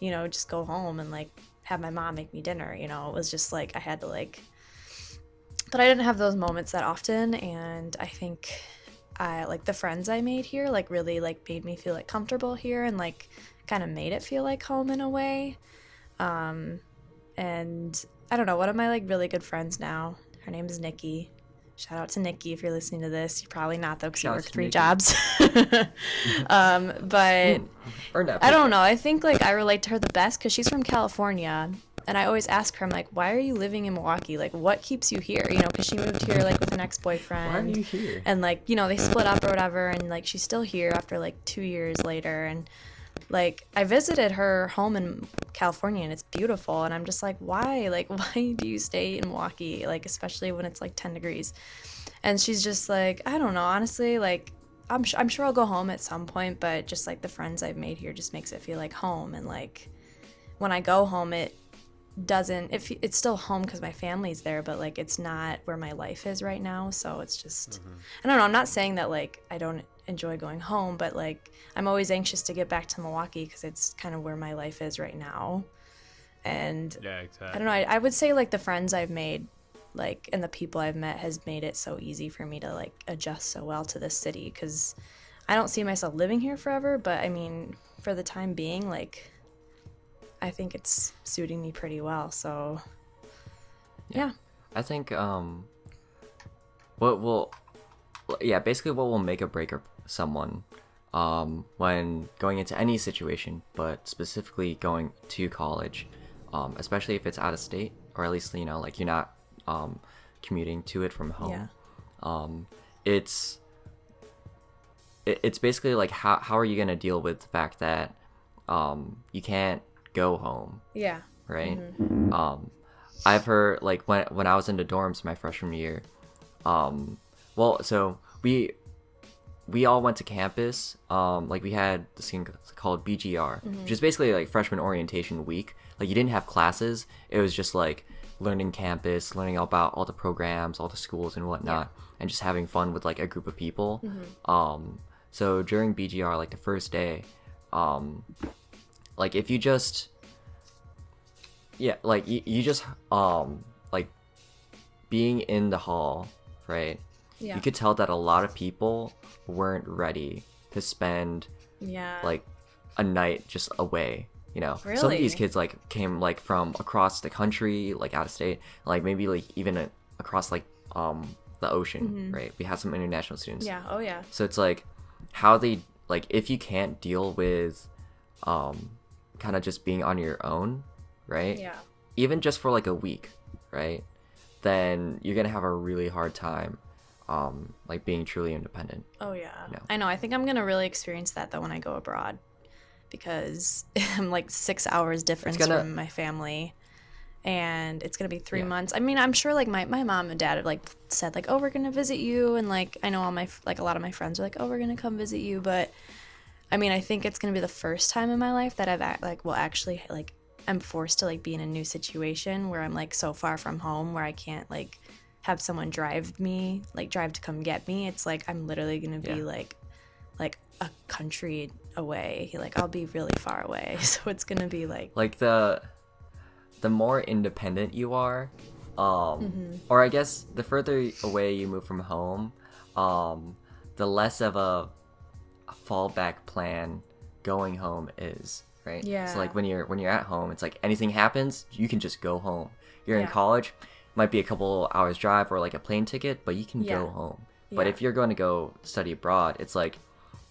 just go home and like have my mom make me dinner. It was just like I had to like, but I didn't have those moments that often. And I think I like the friends I made here like really like made me feel like comfortable here and like kind of made it feel like home in a way. And I don't know, one of my like really good friends now, her name is Nikki. Shout out to Nikki if you're listening to this. You're probably not though because you Shout out work to 3 Nikki. jobs. But Earned that I don't paycheck. know. I think like I relate to her the best because she's from California, and I always ask her, I'm like, why are you living in Milwaukee? Like, what keeps you here? Because she moved here like with an ex-boyfriend. Why are you here? And like they split up or whatever, and like she's still here after like 2 years later, and like I visited her home in California and it's beautiful, and I'm just like, why? Like, why do you stay in Milwaukee? Like, especially when it's like 10 degrees. And she's just like, I don't know, honestly, like I'm sure I'll go home at some point, but just like the friends I've made here just makes it feel like home. And like when I go home, it doesn't, it's still home because my family's there, but like it's not where my life is right now. So it's just, I don't know, I'm not saying that like I don't enjoy going home, but like I'm always anxious to get back to Milwaukee because it's kind of where my life is right now. And Yeah, exactly. I don't know, I would say like the friends I've made like and the people I've met has made it so easy for me to like adjust so well to this city, because I don't see myself living here forever, but I mean for the time being, like I think it's suiting me pretty well. So yeah. I think basically what will make or break someone when going into any situation, but specifically going to college, especially if it's out of state, or at least like you're not commuting to it from home. It's basically like how are you gonna deal with the fact that you can't go home, Yeah. right? I've heard like when I was in the dorms my freshman year, so we all went to campus. Like we had this thing called BGR, which is basically like freshman orientation week. Like you didn't have classes. It was just like learning campus, learning about all the programs, all the schools and whatnot, and just having fun with like a group of people. So during BGR, like the first day, like if you just yeah, like you just like being in the hall, right? Yeah. You could tell that a lot of people weren't ready to spend Yeah. like a night just away. You know, some of Really? these kids like came like from across the country, like out of state, like maybe like even across like the ocean, right? We had some international students. Yeah. Oh yeah. So it's like how they like if you can't deal with kind of just being on your own, right? Yeah. Even just for like a week, right? Then you're gonna have a really hard time like being truly independent. Oh yeah. No. I know. I think I'm gonna really experience that though when I go abroad, because I'm like 6 hours difference from my family, and it's gonna be 3 months. I mean, I'm sure like my mom and dad have like said like, oh, we're gonna visit you, and like I know all my like a lot of my friends are like, oh, we're gonna come visit you, but I mean, I think it's gonna be the first time in my life that I've actually like I'm forced to like be in a new situation where I'm like so far from home where I can't like have someone drive to come get me. It's like I'm literally gonna be like a country away. Like I'll be really far away, so it's gonna be like the more independent you are, or I guess the further away you move from home, the less of a fallback plan going home is, right? Yeah. So like when you're at home, it's like anything happens, you can just go home. You're in Yeah. college, might be a couple hours drive or like a plane ticket, but you can go home. But Yeah. if you're going to go study abroad, it's like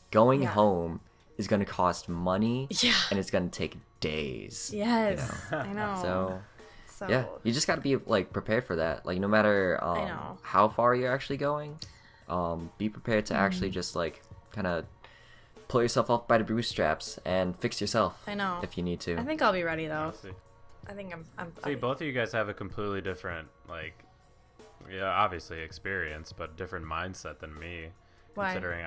going Yeah. home is going to cost money, Yeah. and it's going to take days. yes, I know. So yeah, you just got to be like prepared for that. Like no matter know. how far you're actually going, be prepared to actually Mm-hmm. just like kind of pull yourself up by the bootstraps and fix yourself. I know. If you need to. I think I'll be ready though. See, I think I'm see, both of you guys have a completely different, like, yeah, obviously experience, but different mindset than me. Why? Considering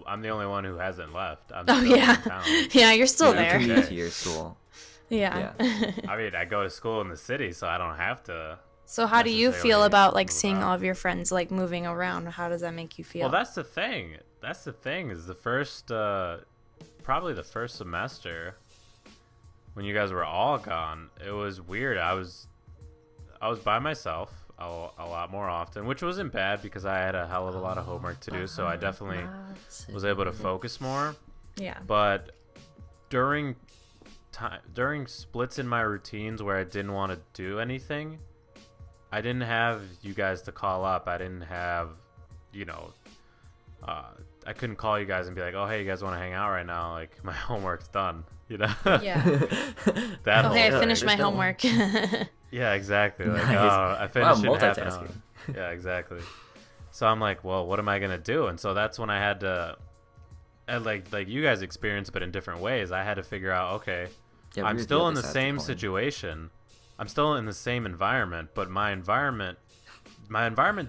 I'm the only one who hasn't left. I'm Oh still yeah. in town. Yeah, you're still You there. commute to your school. Yeah. I mean, I go to school in the city, so I don't have to. So how do you feel necessarily about like move seeing out. all of your friends like moving around? How does that make you feel? Well, that's the thing. That's the thing. Is the first, probably the first semester, when you guys were all gone, it was weird. I was by myself a lot more often, which wasn't bad because I had a hell of a lot of homework to do. So I definitely was able to focus more. yeah. But during splits in my routines where I didn't want to do anything, I didn't have you guys to call up. I didn't have, I couldn't call you guys and be like, oh, hey, you guys want to hang out right now? Like, my homework's done, Yeah. That Okay, I whole- finished my there's no- homework. Yeah, exactly. Like, Nice. oh, I finished Wow, in half an hour. multitasking. Yeah, exactly. So I'm like, well, what am I gonna do? And so that's when I had to, and like you guys experienced, but in different ways. I had to figure out, okay, Yeah, we I'm were still in other the side of same coin. situation. I'm still in the same environment, but my environment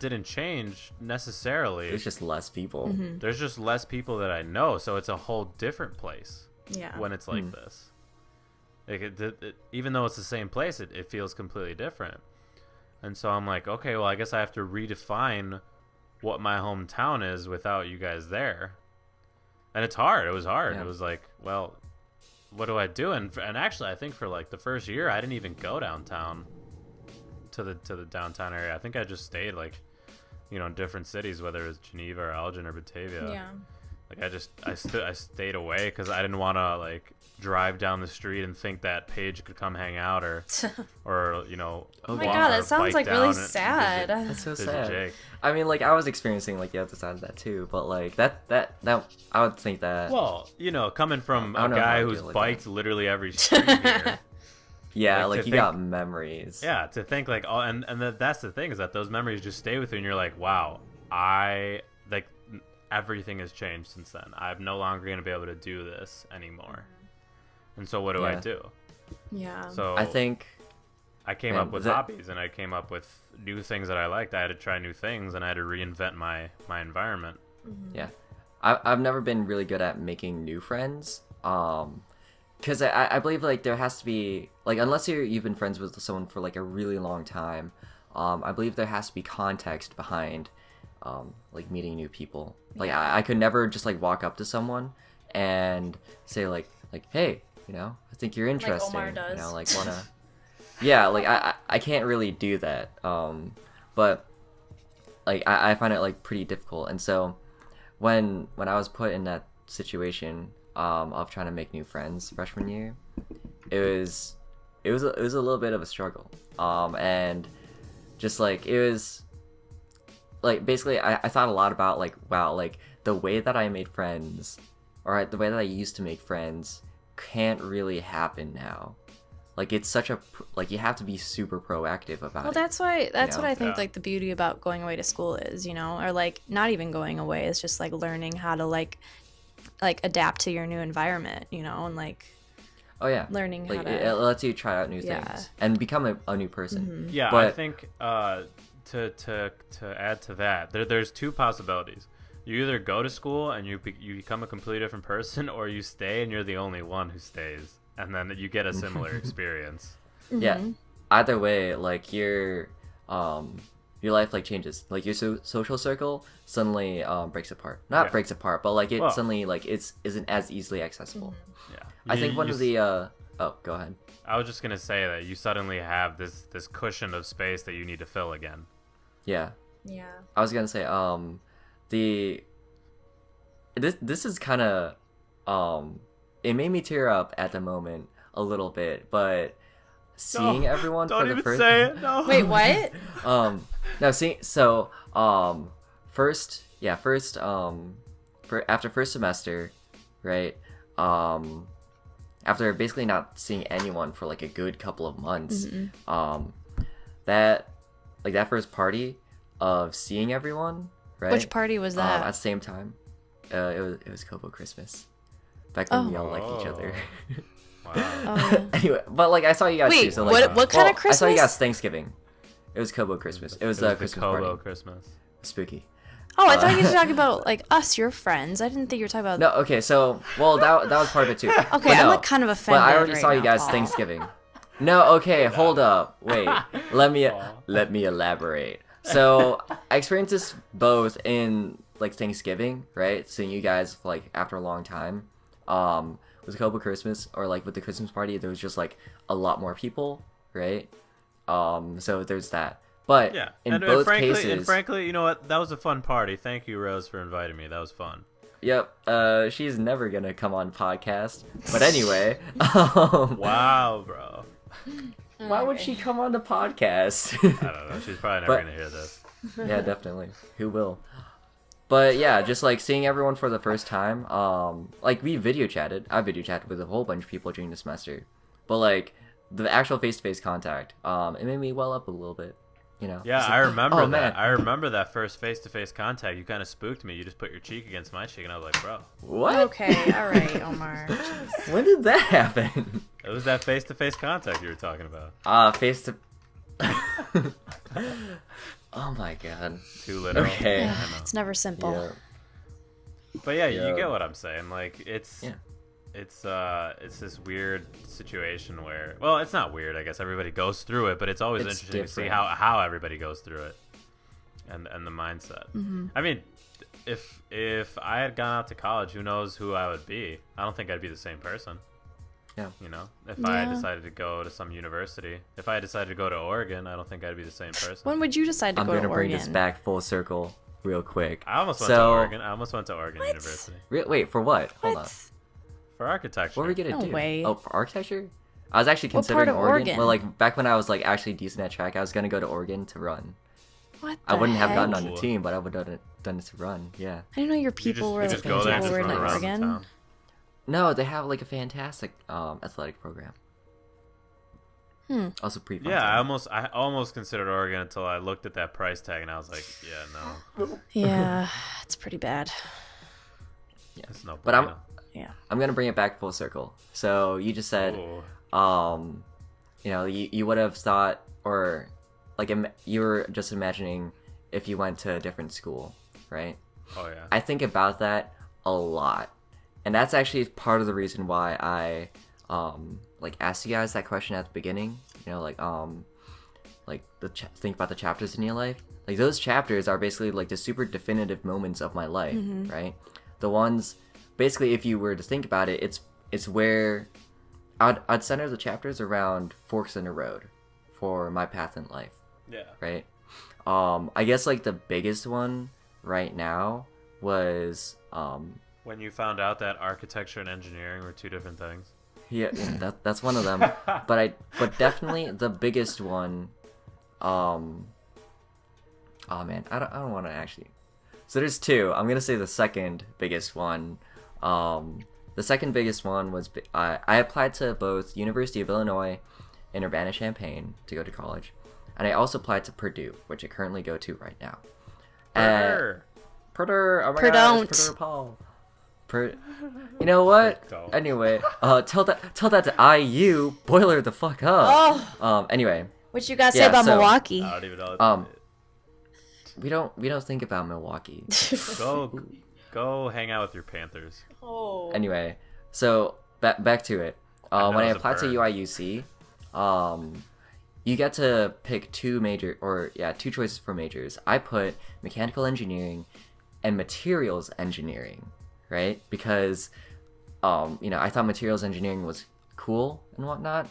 didn't change necessarily. There's just less people. Mm-hmm. There's just less people that I know, so it's a whole different place Yeah. when it's like this. Like even though it's the same place, it feels completely different. And so I'm like, okay, well, I guess I have to redefine what my hometown is without you guys there. And it's hard. It was hard. Yeah. It was like, well, what do I do? And actually, I think for like the first year, I didn't even go downtown to the downtown area. I think I just stayed like, in different cities, whether it was Geneva or Elgin or Batavia. Yeah. Like I stayed away because I didn't want to like drive down the street and think that Paige could come hang out or Oh my walk god, or that sounds bike like down really and sad. That's so visit sad. Jake. I mean, like I was experiencing like the other side of that too, but like that I would think that. Well, coming from I a don't know how guy I who's feel like biked literally every street here. yeah, like, like to you think- got memories. Yeah, to think like, oh, and that's the thing is that those memories just stay with you, and you're like, wow, everything has changed since then. I'm no longer gonna be able to do this anymore. And so what do I Yeah. do? Yeah. So I think I came Man, up with that- hobbies, and I came up with new things that I liked. I had to try new things, and I had to reinvent my environment. yeah, I've never been really good at making new friends. Because I believe like there has to be like unless you've been friends with someone for like a really long time, I believe there has to be context behind like meeting new people. Like I could never just like walk up to someone and say like hey, I think you're interesting. Omar does. Like wanna yeah, like I can't really do that. But like I find it like pretty difficult, and so when I was put in that situation of trying to make new friends freshman year, it was a little bit of a struggle. And just like it was like basically I thought a lot about like, wow, like the way that I made friends, or the way that I used to make friends can't really happen now. Like it's such a like you have to be super proactive about Well, it. that's why that's know? what I think Yeah. like the beauty about going away to school is, you know, or like not even going away, it's just like learning how to like adapt to your new environment, you know, and like Oh yeah, learning how like to it lets you try out new Yeah. things and become a new person. Yeah, I But- think to add to that, there's two possibilities. You either go to school and you become a completely different person, or you stay and you're the only one who stays, and then you get a similar experience. Yeah, either way, like your life like changes. Like your social circle suddenly breaks apart. Not Yeah. breaks apart, but like it Well- suddenly like isn't as easily accessible. Yeah, I think one you of the oh, go ahead. I was just gonna say that you suddenly have this cushion of space that you need to fill again. Yeah, Yeah. I was gonna say this is kind of it made me tear up at the moment a little bit, but seeing everyone Don't for the even first say it. No. Wait, what? No, see, so first for after first semester, right, after basically not seeing anyone for like a good couple of months, that first party of seeing everyone, right, Which party was that? at the same time, it was Kobo Christmas, back when we Oh. all liked each other. Wow. Oh, yeah. Anyway, but like I saw you guys Wait, too, so like what kind of I saw you Christmas? guys Thanksgiving. It was Kobo Christmas. It was the Christmas Kobo party. Christmas. Spooky. Oh, I thought you were talking about like us, your friends. I didn't think you were talking about. No, okay, so well that was part of it too. Okay, But I'm no, like kind of offended. But I already right saw you now, guys Paul. Thanksgiving. No, okay, hold up. Wait. Let me elaborate. So, I experienced this both in like Thanksgiving, right? Seeing you guys like after a long time. With Kobo Christmas or like with the Christmas party, there was just like a lot more people, right? So there's that. But Yeah, in and both frankly, cases, and frankly, you know what? That was a fun party. Thank you, Rose, for inviting me. That was fun. yep, she's never gonna come on podcast. But anyway, Wow, bro. why would she come on the podcast? I don't know. She's probably never But- gonna hear this. Yeah, definitely. Who will? But yeah, just like seeing everyone for the first time. Like we video chatted. I video chatted with a whole bunch of people during the semester. But like the actual face-to-face contact, it made me well up a little bit. You know. Yeah, It's I like, remember oh, that. man. I remember that first face-to-face contact. You kind of spooked me. You just put your cheek against my cheek, and I was like, bro. What? Okay, all right, Omar. Jeez. When did that happen? It was that face-to-face contact you were talking about. Face to. Oh my god. Too literal. Okay. I know. It's never simple. Yeah. But yeah, Yeah. you get what I'm saying. Like it's Yeah. it's this weird situation where, well, it's not weird. I guess everybody goes through it, but it's always It's interesting to see different. how everybody goes through it, and the mindset. I mean, if I had gone out to college, who knows who I would be? I don't think I'd be the same person. Yeah. You know, if I had Yeah. decided to go to some university, if I had decided to go to Oregon, I don't think I'd be the same person. When would you decide to I'm go to gonna bring Oregon? this back full circle real quick. I almost went to Oregon. I almost went to Oregon University Wait, for what? Hold on. What? for architecture. What were we gonna No do? way. Oh, for architecture? I was actually What considering part of Oregon. Oregon? Well, like back when I was like actually decent at track, I was gonna go to Oregon to run. What? I the wouldn't have gotten heck? on the team, but I would have done it to run. Yeah. I didn't know your You people were you like just go there and people just were in run around the Oregon. town. No, they have like a fantastic athletic program. Also pretty fun. Yeah, time. I almost considered Oregon until I looked at that price tag and I was like, yeah, no, Yeah, it's pretty bad. it's no. But I'm- bueno. Yeah. I'm gonna bring it back full circle. So you just said, Ooh. you know, you would have thought, or like you were just imagining if you went to a different school, right? Oh yeah. I think about that a lot, and that's actually part of the reason why I like asked you guys that question at the beginning. You know, like think about the chapters in your life. Like those chapters are basically like the super definitive moments of my life, right? The ones, basically, if you were to think about it, it's where I'd center the chapters around forks in the road, for my path in life, Yeah. right? I guess like the biggest one right now was When you found out that architecture and engineering were two different things. yeah, that's one of them. But definitely the biggest one. Oh man, I don't want to actually. So there's two. I'm gonna say the second biggest one. The second biggest one was I applied to both University of Illinois in Urbana-Champaign to go to college, and I also applied to Purdue, which I currently go to right now. Purdue. Oh my gosh, Purdue Paul. You know what? Don't. Anyway, tell that to IU. Boiler the fuck up. Anyway. What you gotta say about Milwaukee? I don't even know. We don't think about Milwaukee. Go hang out with your Panthers. Oh. Anyway, so back to it. When I applied to UIUC, you get to pick two choices for majors. I put mechanical engineering and materials engineering, right? Because I thought materials engineering was cool and whatnot.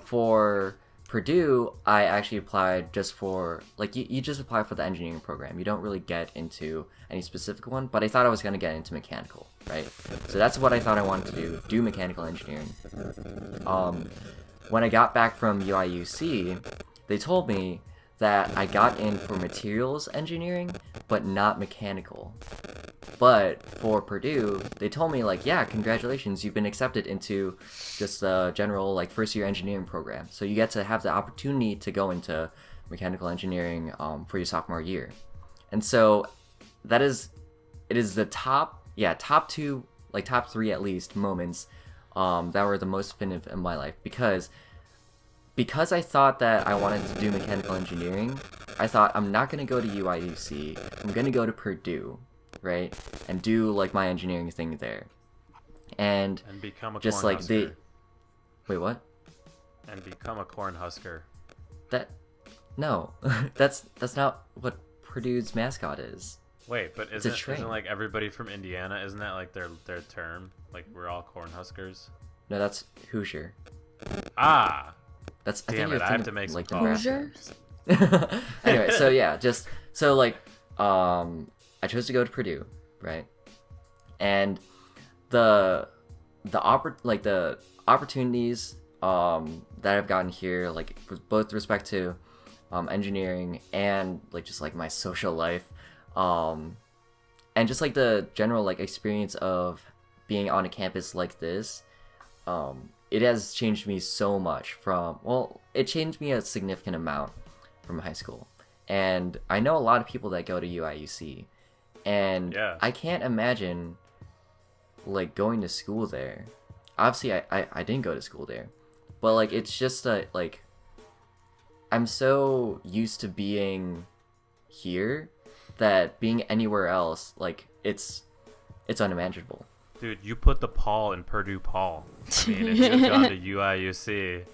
For Purdue, I actually applied just for, like, you just apply for the engineering program. You don't really get into any specific one, but I thought I was going to get into mechanical, right? So that's what I thought I wanted to do mechanical engineering. When I got back from UIUC, they told me that I got in for materials engineering, but not mechanical. But for Purdue, they told me, like, yeah, congratulations, you've been accepted into just the general, like, first-year engineering program. So you get to have the opportunity to go into mechanical engineering for your sophomore year. And so it is the top two, like, top three at least moments that were the most definitive in my life. Because I thought that I wanted to do mechanical engineering, I thought, I'm not going to go to UIUC, I'm going to go to Purdue, right, and do, like, my engineering thing there, and become a just corn like husker. Wait, what? And become a corn husker. No, that's not what Purdue's mascot is. Wait, but isn't like everybody from Indiana? Isn't that like their term? Like, we're all corn huskers. No, that's Hoosier. Ah, that's damn it! I have to make some Hoosiers. Anyway, I chose to go to Purdue, right? And the opportunities that I've gotten here, like, with both respect to engineering and, like, just, like, my social life, and just, like, the general, like, experience of being on a campus like this, it has changed me so much it changed me a significant amount from high school. And I know a lot of people that go to UIUC, and yeah. I can't imagine, like, going to school there. Obviously, I didn't go to school there, but, like, it's just that, like, I'm so used to being here that being anywhere else, like, it's unimaginable. Dude, you put the Paul in Purdue Paul. I mean, if you had gone to UIUC,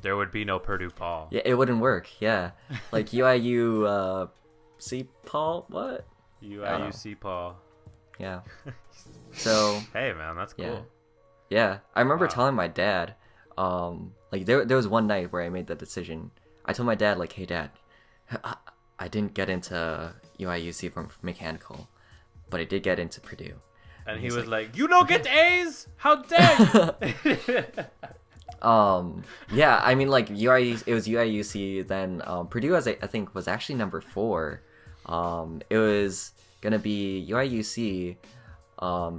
there would be no Purdue Paul. Yeah, it wouldn't work. Yeah, like UIU C Paul. What? UIUC Paul. Yeah. So. Hey man, that's cool. Yeah. I remember telling my dad, like, there was one night where I made the decision. I told my dad, like, hey dad, I didn't get into UIUC from mechanical, but I did get into Purdue. And he was like, you don't get A's? How dare you? Yeah, I mean, like, it was UIUC, then Purdue, I think, was actually number 4. It was gonna be UIUC,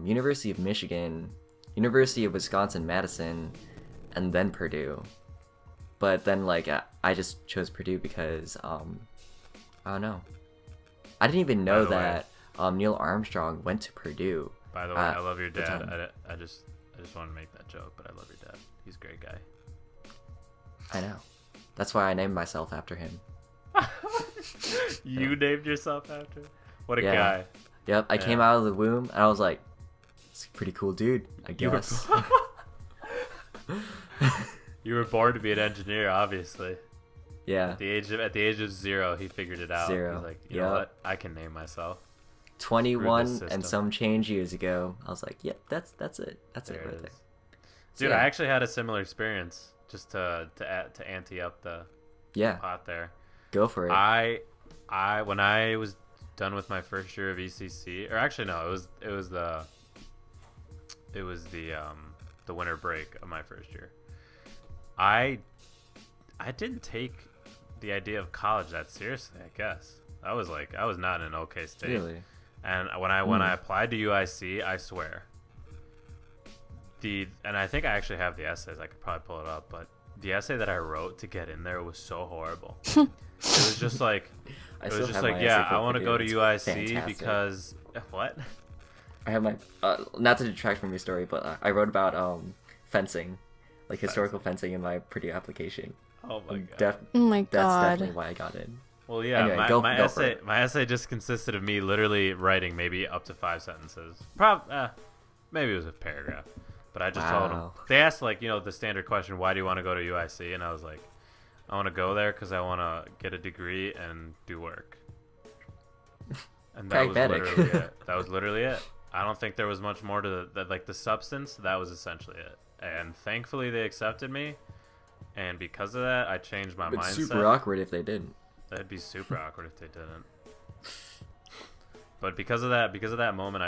University of Michigan, University of Wisconsin-Madison, and then Purdue. But then, like, I just chose Purdue because, I don't know. I didn't even know that Neil Armstrong went to Purdue. By the way, I love your dad. I just want to make that joke, but I love your dad. He's a great guy. I know. That's why I named myself after him. You named yourself after him? What a guy. Yep, I came out of the womb, and I was like, it's a pretty cool dude, I guess. You were born to be an engineer, obviously. Yeah. At the age of 0, he figured it out. 0. He's like, you know what? I can name myself. 21 and some change years ago, I was like, yep, that's it. That's it right there. Dude, So, I actually had a similar experience. just to ante up the Yeah, pot there. go for it. I when I was done with my first year of ECC, or actually no, it was the winter break of my first year. I didn't take the idea of college that seriously, I guess. I was not in an okay state. Really? And when I applied to UIC, I swear. And I think I actually have the essays. I could probably pull it up, but the essay that I wrote to get in there was so horrible. It was just like I want to go to UIC fantastic. because what? I have my not to detract from your story, but I wrote about fencing, like historical fencing in my Purdue application. Oh my god. Oh my That's god. definitely why I got in. Well, yeah, Anyway, my essay just consisted of me literally writing maybe up to 5 sentences. Maybe it was a paragraph, but I just told them. They asked the standard question, "Why do you want to go to UIC?" And I was like, "I want to go there because I want to get a degree and do work." And that was literally it. That was literally it. I don't think there was much more to the substance. That was essentially it. And thankfully, they accepted me. And because of that, I changed my mindset. It's super awkward if they didn't. That'd be super awkward if they didn't. But because of that moment,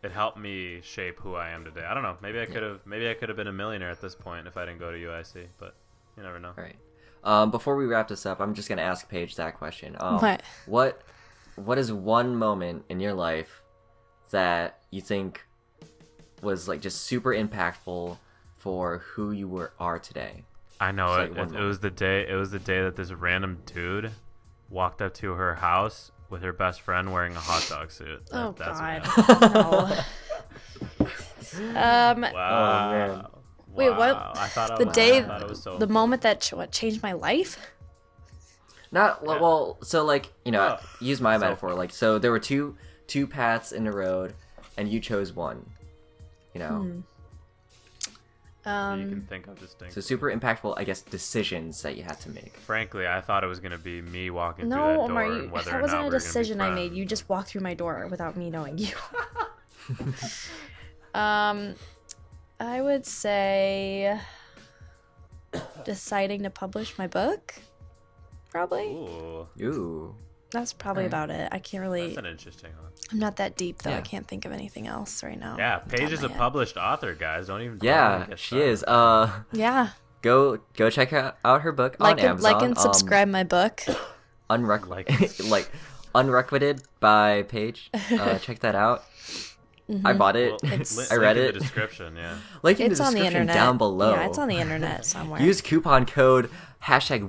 it helped me shape who I am today. I don't know. Maybe I could have been a millionaire at this point if I didn't go to UIC. But you never know. All right. Before we wrap this up, I'm just gonna ask Paige that question. What is one moment in your life that you think was just super impactful for who you are today? I know it was the day that this random dude walked up to her house with her best friend wearing a hot dog suit. God. No. Wow. Oh man. Wait, what? I thought it was so the moment that changed my life? Use my metaphor. So there were two paths in the road, and you chose one. You can think of distinct. So super impactful, I guess, decisions that you had to make. Frankly, I thought it was gonna be me walking through that No, door Omar, and whether that or wasn't not a we were decision gonna I be made. friends. You just walked through my door without me knowing you. I would say deciding to publish my book. Probably. Ooh. That's probably about it. I can't really. That's an interesting one. I'm not that deep though. Yeah. I can't think of anything else right now. Yeah, Paige is a published author, guys. Don't even. Yeah, she is. Yeah. Go check out her book on Amazon. Like and subscribe my book. Unrequited by Paige. Check that out. I bought it. I read it. In the description, yeah. Link in the It's on the description internet. down below. Yeah, it's on the internet somewhere. Use coupon code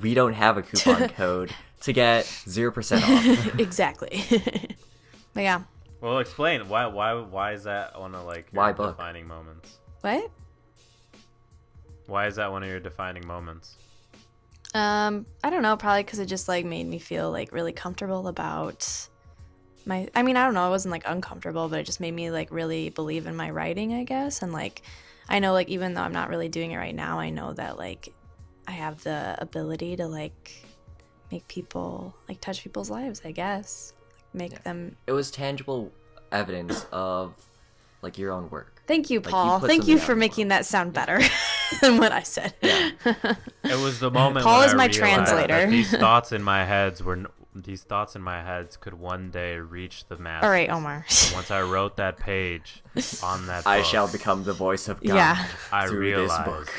#we don't have a coupon code to get 0% off. Exactly. But yeah. Well, explain why is that one of Why your book? defining moments? What? Why is that one of your defining moments? I don't know. Probably because it just made me feel really comfortable about my. I mean, I don't know. It wasn't uncomfortable, but it just made me really believe in my writing, I guess. And I know even though I'm not really doing it right now, I know that I have the ability to make people touch people's lives. I guess make them. It was tangible evidence of your own work. Thank you, you Paul. put Thank you something out for in the making that sound better than what I said. Yeah. It was the moment. Paul when is I my realized translator. that these thoughts in my heads could one day reach the masses. All right, Omar. Once I wrote that page on that book, I shall become the voice of God. Yeah. I through realized this book.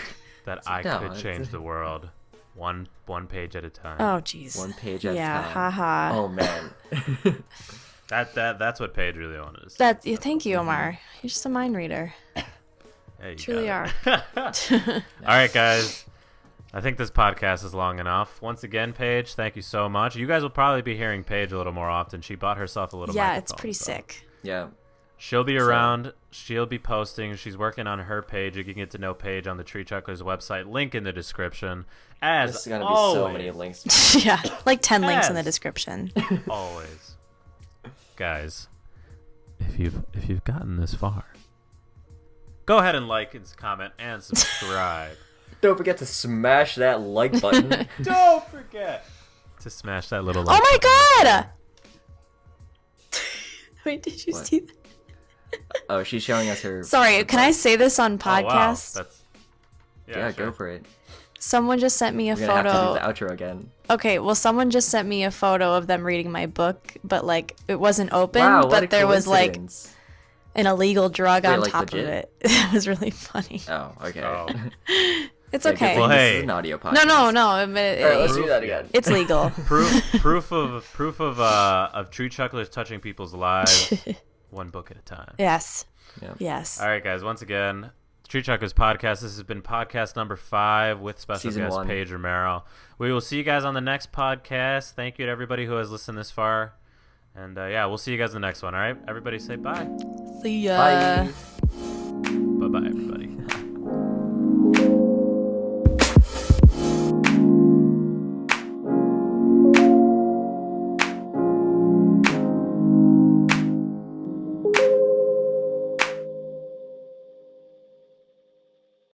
that I could change the world one page at a time. Oh, jeez. One page at a Yeah, time. haha. Oh man. That's what Paige really wanted to say. Thank you, Omar. You're just a mind reader. Yeah, you Truly got are. it. All right, guys. I think this podcast is long enough. Once again, Paige, thank you so much. You guys will probably be hearing Paige a little more often. She bought herself a little Yeah, it's microphone, pretty so sick. Yeah. She'll be around. She'll be posting. She's working on her page. You can get to know Paige on the Tree Chucklers website. Link in the description. As There's gonna be always, so many links. Yeah, 10 links in the Yes. description. always, guys, if you've gotten this far, go ahead and like and comment and subscribe. Don't forget to smash that like button. Don't forget to smash that little like Oh my button. god! Wait, did you What? see that? Oh, she's showing us her. Sorry, can I say this on Oh, wow. podcast? That's Yeah, sure. go for it. Someone just sent me a We're gonna photo. have to do the outro again. Okay, well, someone just sent me a photo of them reading my book, but like it wasn't opened, Wow, what a but there was like coincidence. an illegal drug Wait, on like, top legit? of it. It was really funny. Oh, okay. Oh. It's Yeah, good okay. thing Well, this hey. is an audio podcast. No. Alright, let's do that again. It's legal. Proof of true chucklers touching people's lives, one book at a time. Yes. Yeah. Yes. All right, guys. Once again, True Chucklers podcast. This has been podcast number 5 with special Season guest 1. Paige Romero. We will see you guys on the next podcast. Thank you to everybody who has listened this far. And yeah, we'll see you guys in the next one. All right, everybody say bye. See ya. Bye. Bye-bye, everybody.